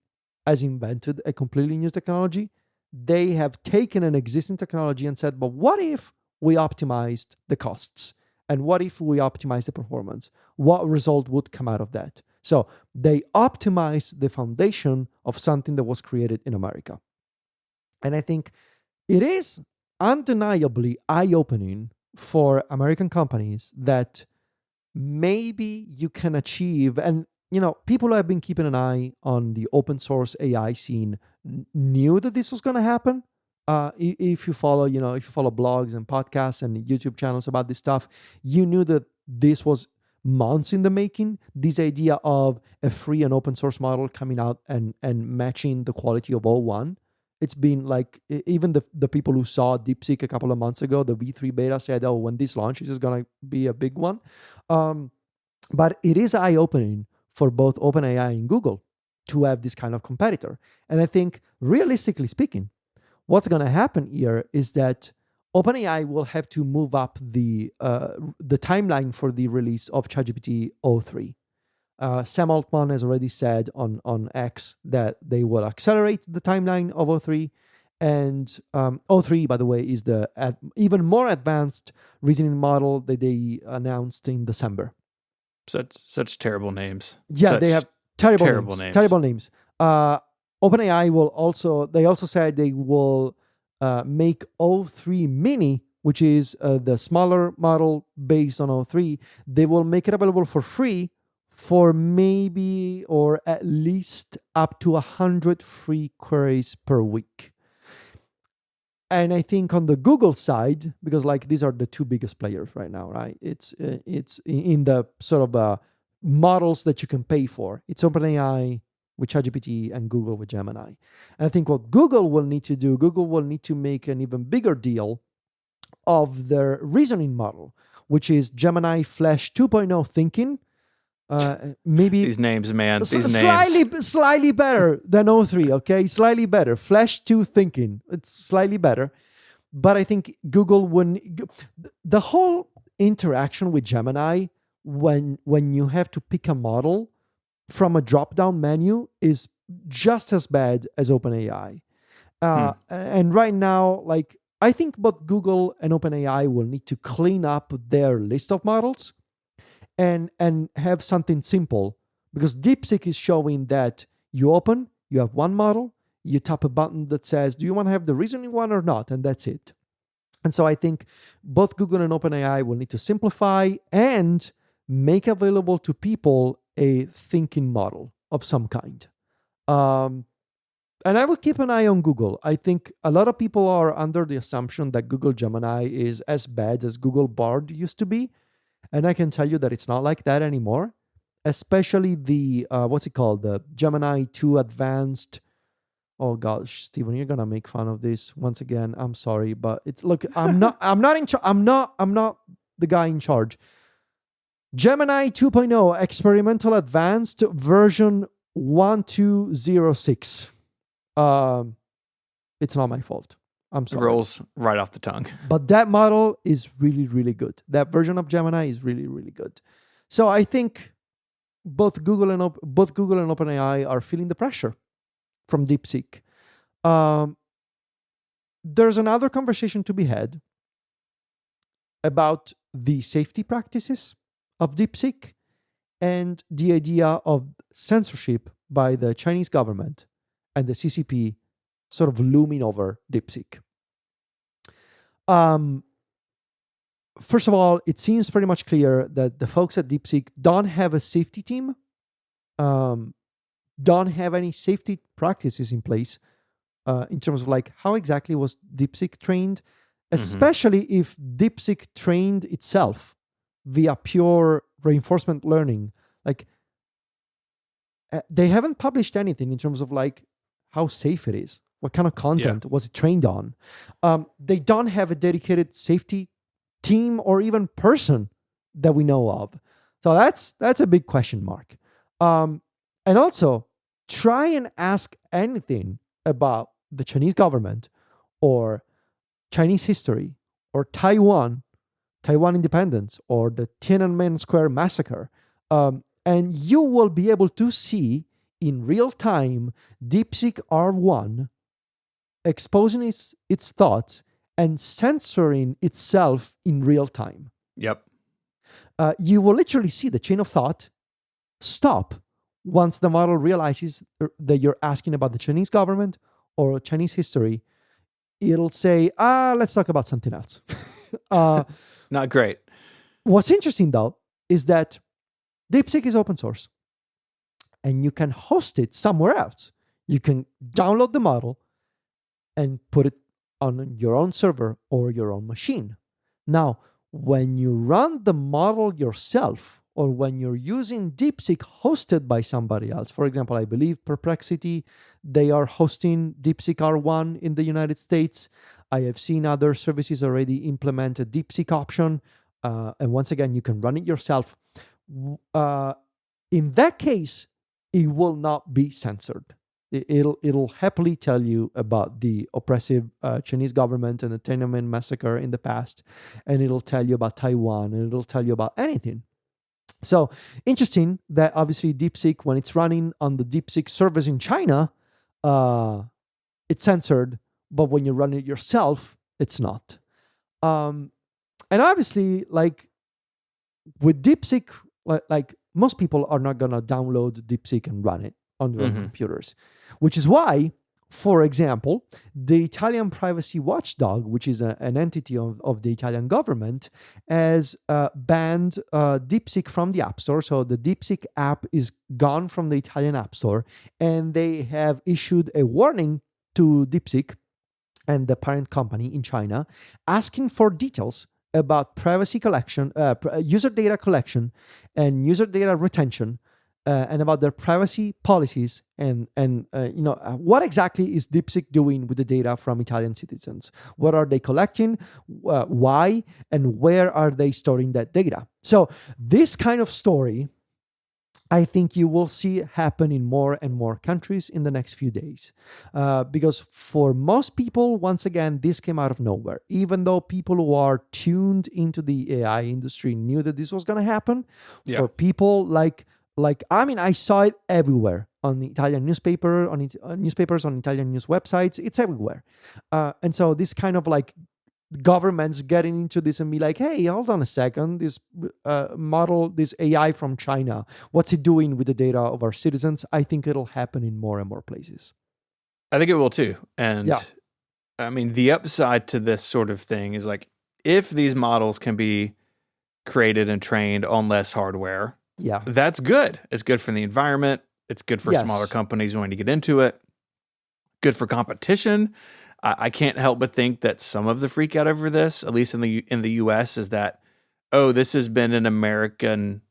has invented a completely new technology. They have taken an existing technology and said, but what if we optimized the costs? And what if we optimize the performance? What result would come out of that? So they optimized the foundation of something that was created in America. And I think it is undeniably eye-opening for American companies that maybe you can achieve, and people who have been keeping an eye on the open source AI scene knew that this was going to happen. If you follow blogs and podcasts and YouTube channels about this stuff, you knew that this was months in the making. This idea of a free and open source model coming out and matching the quality of O1. It's been like, even the people who saw DeepSeek a couple of months ago, the V3 beta, said, oh, when this launches, it's going to be a big one. But it is eye-opening for both OpenAI and Google, to have this kind of competitor. And I think, realistically speaking, what's going to happen here is that OpenAI will have to move up the timeline for the release of ChatGPT o3. Sam Altman has already said on X that they will accelerate the timeline of o3. And o3, by the way, is the even more advanced reasoning model that they announced in December. Such terrible names. Yeah, they have terrible names. Terrible names. OpenAI will also said they will make o3 mini, which is the smaller model based on o3. They will make it available for free for maybe or at least up to 100 free queries per week. And I think on the Google side, because like these are the two biggest players right now, right? It's in the sort of models that you can pay for. It's OpenAI with ChatGPT and Google with Gemini. And I think what Google will need to do, Google will need to make an even bigger deal of their reasoning model, which is Gemini Flash 2.0 thinking. Maybe these names, man. These names. Slightly better than o3, okay? Slightly better. Flash 2 thinking. It's slightly better. But I think Google the whole interaction with Gemini when you have to pick a model from a drop-down menu is just as bad as OpenAI. And right now, like I think both Google and OpenAI will need to clean up their list of models and have something simple, because DeepSeek is showing that you have one model, you tap a button that says, do you want to have the reasoning one or not? And that's it. And so I think both Google and OpenAI will need to simplify and make available to people a thinking model of some kind. And I will keep an eye on Google. I think a lot of people are under the assumption that Google Gemini is as bad as Google Bard used to be. And I can tell you that it's not like that anymore, especially the, what's it called? The Gemini 2 Advanced. Oh gosh, Stephen, you're going to make fun of this once again. I'm sorry, but I'm not the guy in charge. Gemini 2.0 Experimental Advanced version 1206. It's not my fault. I'm sorry. It rolls right off the tongue. But that model is really, really good. That version of Gemini is really, really good. So I think both Google and OpenAI are feeling the pressure from DeepSeek. There's another conversation to be had about the safety practices of DeepSeek and the idea of censorship by the Chinese government and the CCP sort of looming over DeepSeek. First of all, it seems pretty much clear that the folks at DeepSeek don't have a safety team, don't have any safety practices in place in terms of like how exactly was DeepSeek trained, especially if DeepSeek trained itself via pure reinforcement learning. Like they haven't published anything in terms of like how safe it is. What kind of content was it trained on? They don't have a dedicated safety team or even person that we know of. So that's a big question mark. And also, try and ask anything about the Chinese government or Chinese history or Taiwan independence or the Tiananmen Square massacre. And you will be able to see in real time DeepSeek R1 exposing its thoughts and censoring itself in real time. Yep. You will literally see the chain of thought stop once the model realizes that you're asking about the Chinese government or Chinese history. It'll say, let's talk about something else. Not great. What's interesting, though, is that DeepSeek is open source and you can host it somewhere else. You can download the model and put it on your own server or your own machine. Now, when you run the model yourself, or when you're using DeepSeek hosted by somebody else, for example, I believe Perplexity, they are hosting DeepSeek R1 in the United States. I have seen other services already implement a DeepSeek option. And once again, you can run it yourself. In that case, it will not be censored. It'll happily tell you about the oppressive Chinese government and the Tiananmen massacre in the past, and it'll tell you about Taiwan, and it'll tell you about anything. So interesting that obviously DeepSeek, when it's running on the DeepSeek servers in China, it's censored, but when you run it yourself, it's not. And obviously, like with DeepSeek, like most people are not gonna download DeepSeek and run it on their own computers, which is why, for example, the Italian privacy watchdog, which is an entity of the Italian government, has banned DeepSeek from the App Store. So the DeepSeek app is gone from the Italian App Store, and they have issued a warning to DeepSeek and the parent company in China, asking for details about privacy collection, user data collection, and user data retention, and about their privacy policies, and what exactly is DeepSeek doing with the data from Italian citizens? What are they collecting? Why? And where are they storing that data? So this kind of story, I think you will see happen in more and more countries in the next few days. Because for most people, once again, this came out of nowhere. Even though people who are tuned into the AI industry knew that this was going to happen, for people like I saw it everywhere on the Italian newspaper, on newspapers, on Italian news websites. It's everywhere. And so this kind of like governments getting into this and be like, hey, hold on a second, this model, this AI from China, what's it doing with the data of our citizens? I think it'll happen in more and more places. I think it will too. And I mean, the upside to this sort of thing is like, if these models can be created and trained on less hardware, that's good. It's good for the environment. It's good for smaller companies wanting to get into it. Good for competition. I can't help but think that some of the freak out over this, at least in the US, is that, oh, this has been an American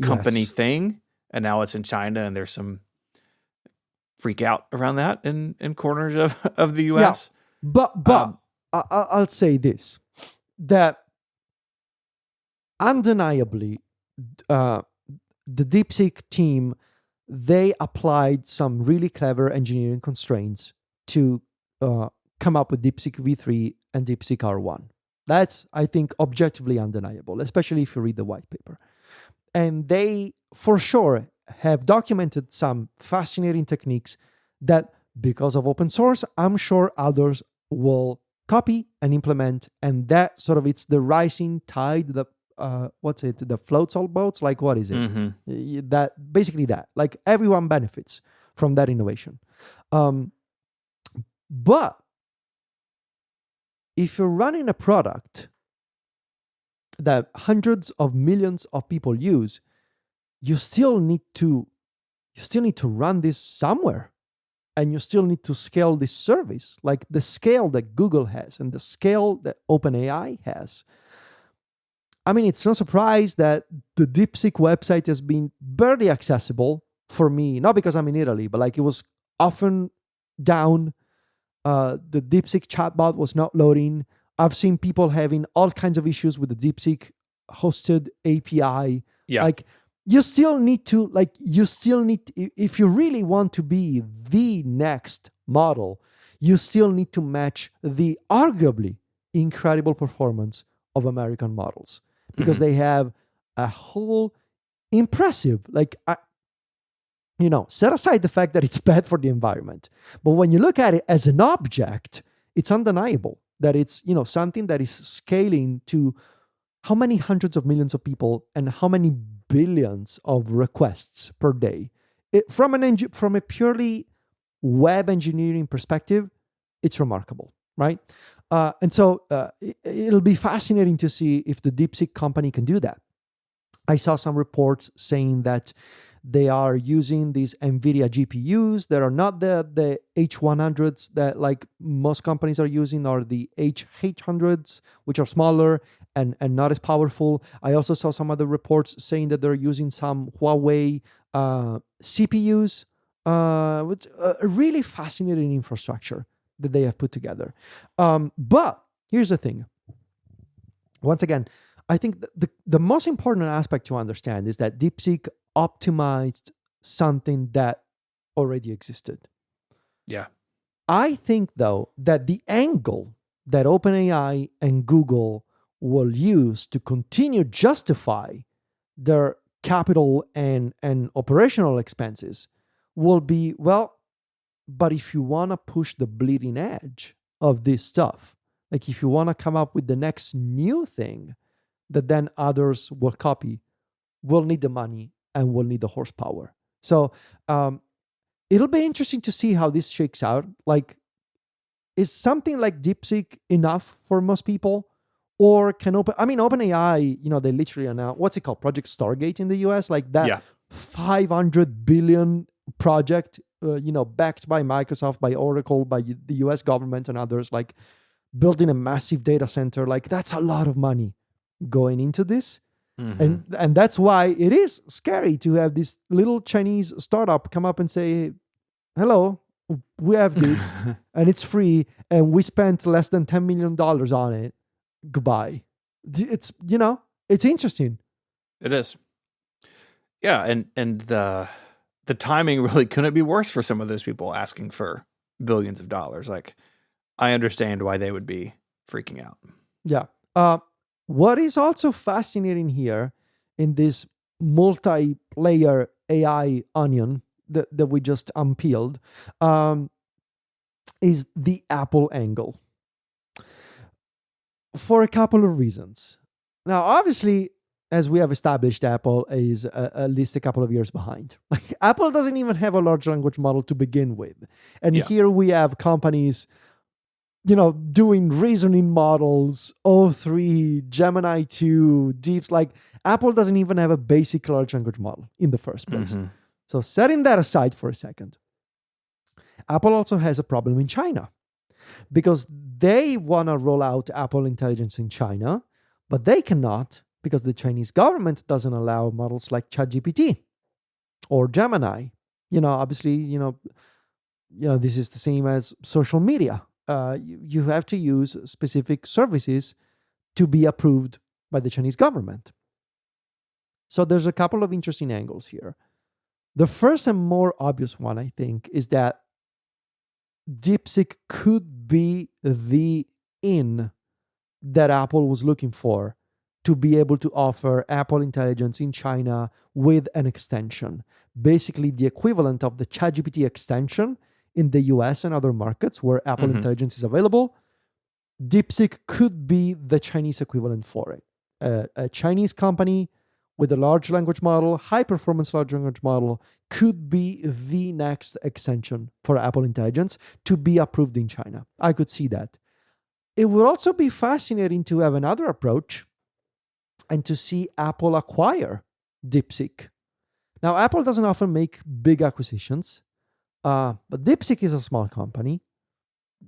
company thing, and now it's in China, and there's some freak out around that in corners of the US. Yeah. But I'll say this, that undeniably, the DeepSeek team, they applied some really clever engineering constraints to come up with DeepSeek V3 and DeepSeek R1. That's, I think, objectively undeniable, especially if you read the white paper. And they, for sure, have documented some fascinating techniques that, because of open source, I'm sure others will copy and implement. And that sort of, it's the rising tide that, that floats all boats? Like, what is it? Mm-hmm. That, basically that. Like, everyone benefits from that innovation. But if you're running a product that hundreds of millions of people use, you still need to run this somewhere, and you still need to scale this service, like the scale that Google has and the scale that OpenAI has. I mean, it's no surprise that the DeepSeek website has been barely accessible for me, not because I'm in Italy, but like it was often down. The DeepSeek chatbot was not loading. I've seen people having all kinds of issues with the DeepSeek hosted API. Yeah. Like, you still need to, if you really want to be the next model, you still need to match the arguably incredible performance of American models, because they have a whole impressive, set aside the fact that it's bad for the environment. But when you look at it as an object, it's undeniable that it's, something that is scaling to how many hundreds of millions of people and how many billions of requests per day. From a purely web engineering perspective, it's remarkable, right? And so it'll be fascinating to see if the DeepSeek company can do that. I saw some reports saying that they are using these NVIDIA GPUs that are not the H100s that like most companies are using, or the H800s, which are smaller and not as powerful. I also saw some other reports saying that they're using some Huawei CPUs, with a really fascinating infrastructure that they have put together. But here's the thing. Once again, I think the most important aspect to understand is that DeepSeek optimized something that already existed. Yeah. I think, though, that the angle that OpenAI and Google will use to continue justify their capital and operational expenses will be, well, but if you want to push the bleeding edge of this stuff, like if you want to come up with the next new thing that then others will copy, we'll need the money and we'll need the horsepower. So it'll be interesting to see how this shakes out. Like, is something like DeepSeek enough for most people? Or can OpenAI, they literally announced, what's it called? Project Stargate in the US? Like that 500 billion project, backed by Microsoft, by Oracle, by the US government and others, like building a massive data center. Like that's a lot of money going into this. Mm-hmm. And that's why it is scary to have this little Chinese startup come up and say, hello, we have this and it's free and we spent less than $10 million on it. Goodbye. It's, it's interesting. It is. Yeah. And the timing really couldn't be worse for some of those people asking for billions of dollars. Like, I understand why they would be freaking out. Yeah. What is also fascinating here in this multi-layer AI onion that we just unpeeled is the Apple angle. For a couple of reasons. Now, obviously, as we have established, Apple is at least a couple of years behind. Like, Apple doesn't even have a large language model to begin with. And here we have companies, doing reasoning models, O3, Gemini 2, Deeps. Like, Apple doesn't even have a basic large language model in the first place. Mm-hmm. So setting that aside for a second, Apple also has a problem in China because they want to roll out Apple Intelligence in China, but they cannot because the Chinese government doesn't allow models like ChatGPT or Gemini. Obviously, this is the same as social media. You have to use specific services to be approved by the Chinese government. So there's a couple of interesting angles here. The first and more obvious one, I think, is that DeepSeek could be the in that Apple was looking for to be able to offer Apple Intelligence in China with an extension. Basically, the equivalent of the ChatGPT extension in the US and other markets where Apple Intelligence is available. DeepSeek could be the Chinese equivalent for it. A Chinese company with a large language model, high-performance large language model, could be the next extension for Apple Intelligence to be approved in China. I could see that. It would also be fascinating to have another approach and to see Apple acquire DeepSeek. Now, Apple doesn't often make big acquisitions, but DeepSeek is a small company.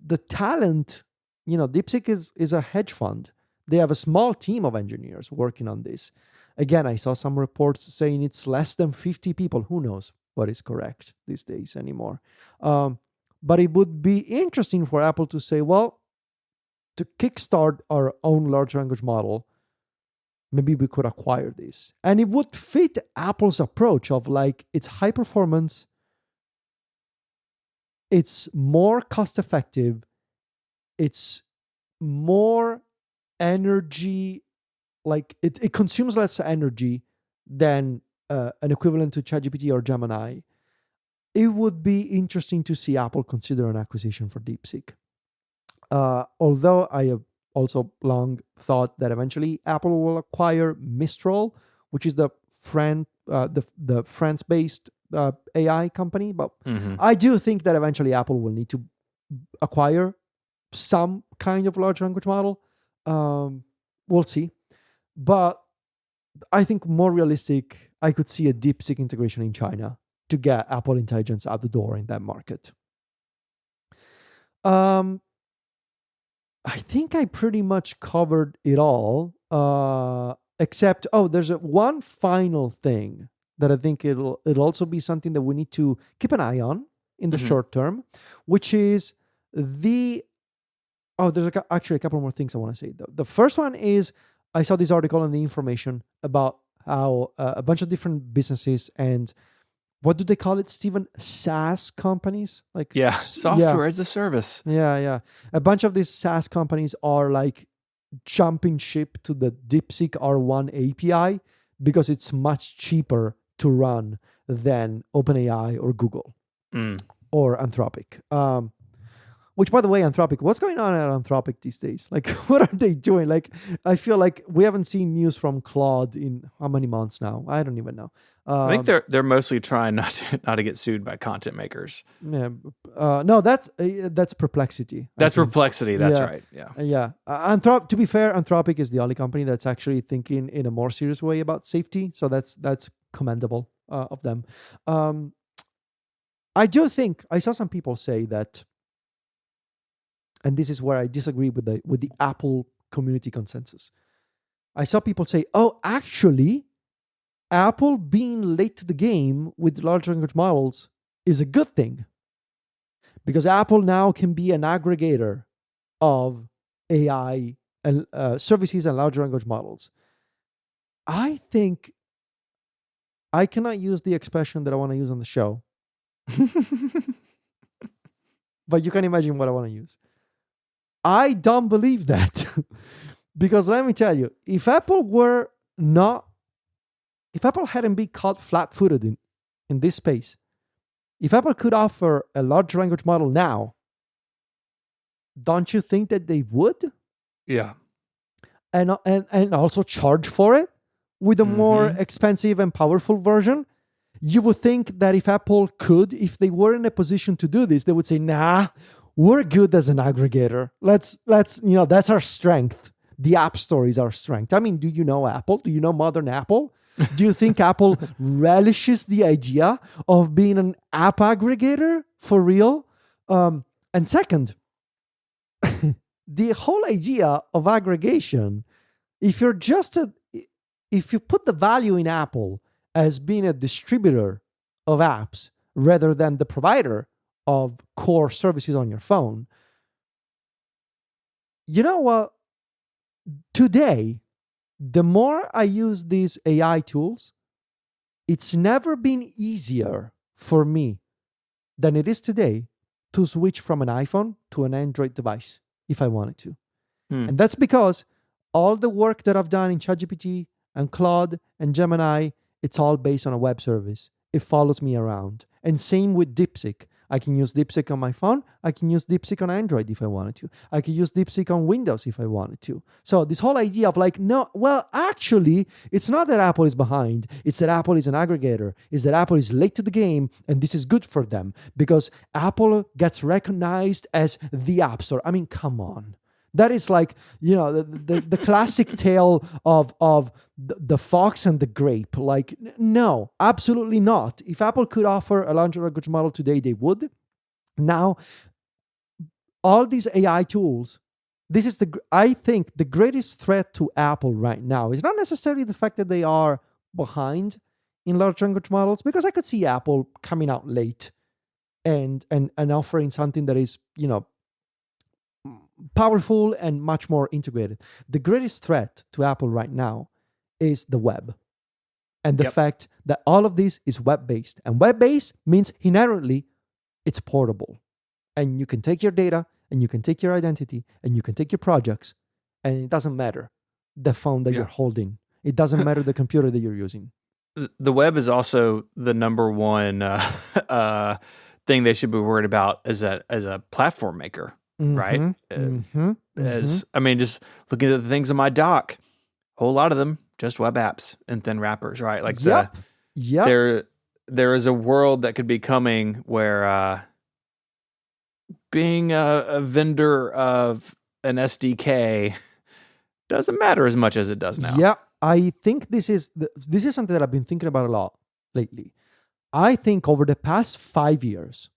The talent, DeepSeek is a hedge fund. They have a small team of engineers working on this. Again, I saw some reports saying it's less than 50 people. Who knows what is correct these days anymore? But it would be interesting for Apple to say, well, to kickstart our own large language model, maybe we could acquire this. And it would fit Apple's approach of like, it's high performance, it's more cost effective, it's more energy, like it consumes less energy than an equivalent to ChatGPT or Gemini. It would be interesting to see Apple consider an acquisition for DeepSeek. Although I have also long thought that eventually Apple will acquire Mistral, which is the France-based AI company. But I do think that eventually Apple will need to acquire some kind of large language model. We'll see. But I think more realistic, I could see a DeepSeek integration in China to get Apple Intelligence out the door in that market. I think I pretty much covered it all, except, there's one final thing that I think it'll also be something that we need to keep an eye on in the short term, which is there's actually a couple more things I want to say. The first one is, I saw this article on The Information about how a bunch of different businesses and what do they call it, Stephen? SaaS companies? Like Yeah, software as a service. Yeah. A bunch of these SaaS companies are like jumping ship to the DeepSeek R1 API because it's much cheaper to run than OpenAI or Google or Anthropic. Which, by the way, Anthropic, what's going on at Anthropic these days? Like, what are they doing? Like, I feel like we haven't seen news from Claude in how many months now? I don't even know. I think they're mostly trying not to get sued by content makers. Yeah. No, that's Perplexity. That's Perplexity. That's right. Yeah. Yeah. To be fair, Anthropic is the only company that's actually thinking in a more serious way about safety. So that's commendable of them. I do think I saw some people say that, and this is where I disagree with the Apple community consensus. I saw people say, "Oh, actually, Apple being late to the game with large language models is a good thing, because Apple now can be an aggregator of AI and services and large language models." I think I cannot use the expression that I want to use on the show, but you can imagine what I want to use. I don't believe that. Because let me tell you, if Apple hadn't been caught flat-footed in this space, if Apple could offer a large language model now, don't you think that they would? Yeah. And also charge for it with a more expensive and powerful version? You would think that if Apple could, if they were in a position to do this, they would say, nah, we're good as an aggregator. Let's that's our strength. The App Store is our strength. I mean, do you know Apple? Do you know modern Apple? Do you think Apple relishes the idea of being an app aggregator for real? And second, the whole idea of aggregation, if you put the value in Apple as being a distributor of apps rather than the provider of core services on your phone, you know what? Today, the more I use these AI tools, it's never been easier for me than it is today to switch from an iPhone to an Android device if I wanted to. And that's because all the work that I've done in ChatGPT and Claude and Gemini, it's all based on a web service. It follows me around. And same with DeepSeek. I can use DeepSeek on my phone. I can use DeepSeek on Android if I wanted to. I can use DeepSeek on Windows if I wanted to. So this whole idea of like, no, well, actually, it's not that Apple is behind. It's that Apple is an aggregator. It's that Apple is late to the game, and this is good for them because Apple gets recognized as the App Store. I mean, come on. That is like, the classic tale of the fox and the grape. Like, no, absolutely not. If Apple could offer a large language model today, they would. Now, all these AI tools, I think the greatest threat to Apple right now is not necessarily the fact that they are behind in large language models, because I could see Apple coming out late and offering something that is, powerful and much more integrated. The greatest threat to Apple right now is the web, and the fact that all of this is web-based. And web-based means inherently it's portable, and you can take your data, and you can take your identity, and you can take your projects, and it doesn't matter the phone that you're holding. It doesn't matter the computer that you're using. The web is also the number one thing they should be worried about as a platform maker. Right? I mean, just looking at the things on my dock, a whole lot of them, just web apps and thin wrappers, right? Like there is a world that could be coming where being a vendor of an SDK doesn't matter as much as it does now. Yeah, I think this is something that I've been thinking about a lot lately. I think over the past 5 years,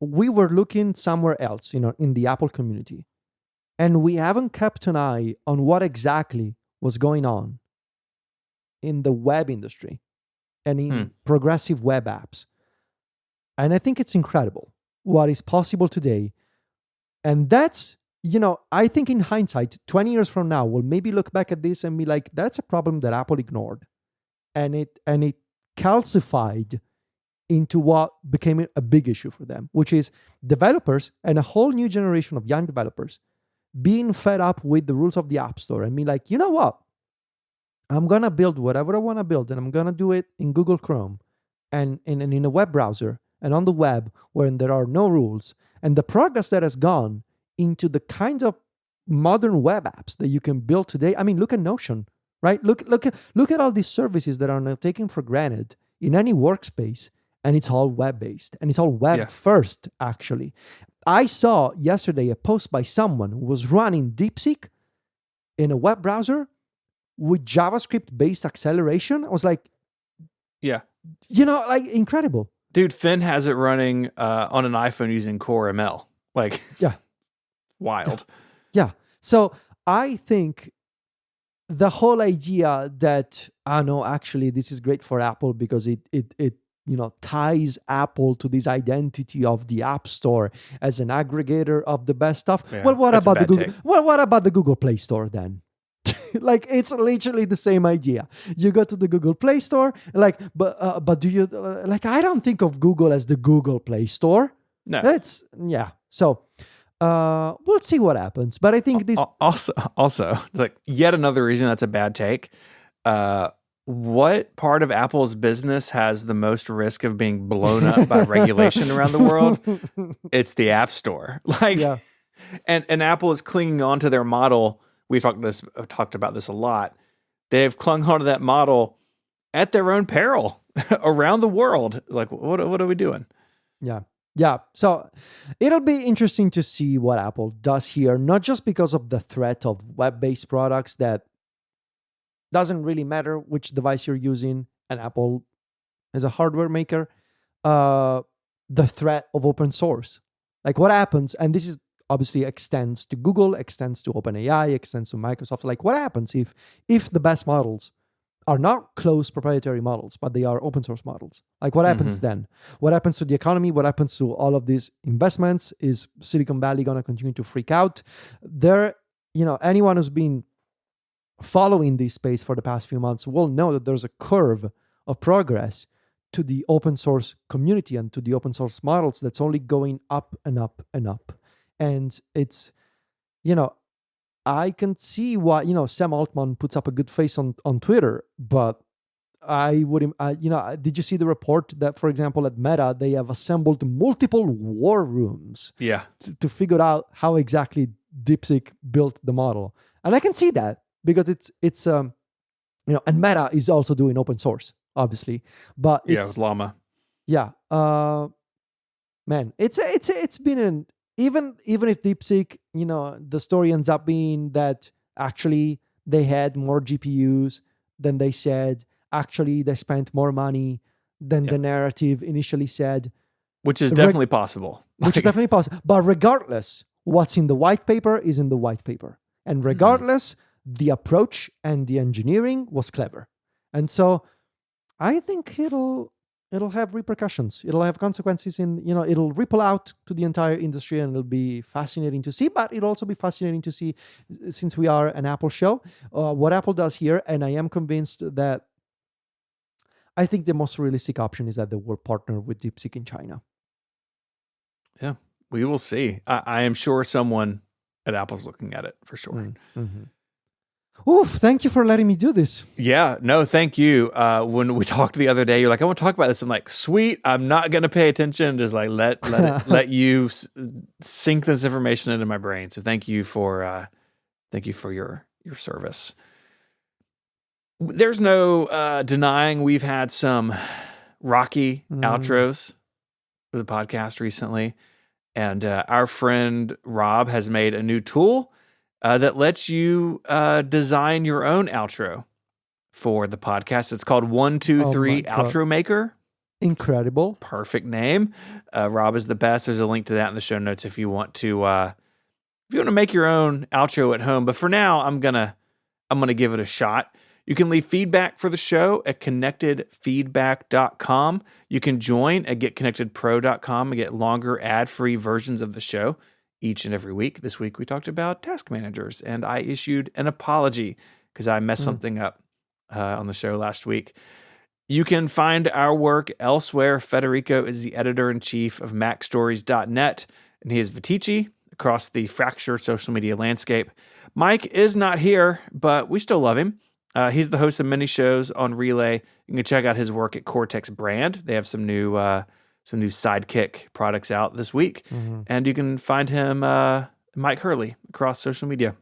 we were looking somewhere else, in the Apple community. And we haven't kept an eye on what exactly was going on in the web industry and in progressive web apps. And I think it's incredible what is possible today. And that's, I think in hindsight, 20 years from now, we'll maybe look back at this and be like, that's a problem that Apple ignored. And it calcified into what became a big issue for them, which is developers and a whole new generation of young developers being fed up with the rules of the App Store and being like, you know what? I'm going to build whatever I want to build, and I'm going to do it in Google Chrome and in a web browser and on the web where there are no rules. And the progress that has gone into the kinds of modern web apps that you can build today. I mean, look at Notion, right? Look at all these services that are now taken for granted in any workspace, and it's all web-based, and it's all web first, actually. I saw yesterday a post by someone who was running DeepSeek in a web browser with JavaScript-based acceleration. I was like, like incredible. Dude, Finn has it running on an iPhone using Core ML. Like, wild. Yeah. So I think the whole idea that, no, actually, this is great for Apple because it ties Apple to this identity of the App Store as an aggregator of the best stuff. Yeah, well, what about the Google? take. Well, what about the Google Play Store then? Like, it's literally the same idea. You go to the Google Play Store, like, but do you like? I don't think of Google as the Google Play Store. No, it's So we'll see what happens. But I think this also it's like yet another reason that's a bad take. What part of Apple's business has the most risk of being blown up by regulation around the world? It's the App Store. Like, and Apple is clinging on to their model. We've talked about this a lot. They've clung onto that model at their own peril around the world. Like, what are we doing? Yeah. So it'll be interesting to see what Apple does here, not just because of the threat of web-based products that doesn't really matter which device you're using, and Apple is a hardware maker, the threat of open source. Like, what happens, and this is obviously extends to Google, extends to OpenAI, extends to Microsoft. Like, what happens if the best models are not closed proprietary models, but they are open source models? Like, what happens then? What happens to the economy? What happens to all of these investments? Is Silicon Valley going to continue to freak out? Anyone who's been following this space for the past few months will know that there's a curve of progress to the open source community and to the open source models that's only going up and up and up. And it's, I can see why, Sam Altman puts up a good face on Twitter, but I wouldn't, did you see the report that, for example, at Meta, they have assembled multiple war rooms to figure out how exactly DeepSeek built the model? And I can see that because it's and Meta is also doing open source, obviously, but with Llama. Man, it's been even if DeepSeek, the story ends up being that actually they had more GPUs than they said. Actually, they spent more money than the narrative initially said. Which is definitely possible. Which is definitely possible. But regardless, what's in the white paper is in the white paper. And regardless, the approach and the engineering was clever. And so I think it'll have repercussions. It'll have consequences it'll ripple out to the entire industry, and it'll be fascinating to see. But it'll also be fascinating to see, since we are an Apple show, what Apple does here. And I am convinced that I think the most realistic option is that they will partner with DeepSeek in China. Yeah, we will see. I am sure someone at Apple's looking at it for sure. Oof, thank you for letting me do this. Yeah, no, thank you. When we talked the other day, you're like, I want to talk about this. I'm like, sweet, I'm not going to pay attention. Just like, let you sink this information into my brain. So thank you for your service. There's no denying we've had some rocky outros for the podcast recently. And our friend Rob has made a new tool that lets you design your own outro for the podcast. It's called 123 Outro Maker. Incredible. Perfect name. Rob is the best. There's a link to that in the show notes if you want to make your own outro at home. But for now, I'm gonna give it a shot. You can leave feedback for the show at connectedfeedback.com. You can join at getconnectedpro.com and get longer ad-free versions of the show each and every week. This week we talked about task managers, and I issued an apology because I messed something up on the show last week. You can find our work elsewhere. Federico is the editor-in-chief of MacStories.net, and he is Vitici across the fractured social media landscape. Mike is not here, but we still love him. He's the host of many shows on Relay. You can check out his work at Cortex Brand. They have some new Sidekick products out this week. And you can find him, Mike Hurley, across social media.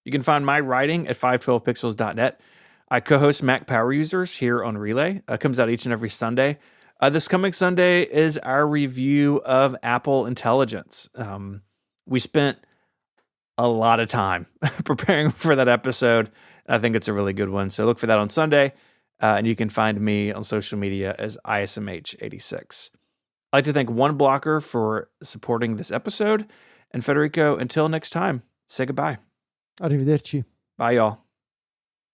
You can find my writing at 512pixels.net. I co-host Mac Power Users here on Relay. It comes out each and every Sunday. This coming Sunday is our review of Apple Intelligence. We spent a lot of time preparing for that episode. I think it's a really good one. So look for that on Sunday. And you can find me on social media as ISMH86. I'd like to thank OneBlocker for supporting this episode. And Federico, until next time, say goodbye. Arrivederci. Bye, y'all.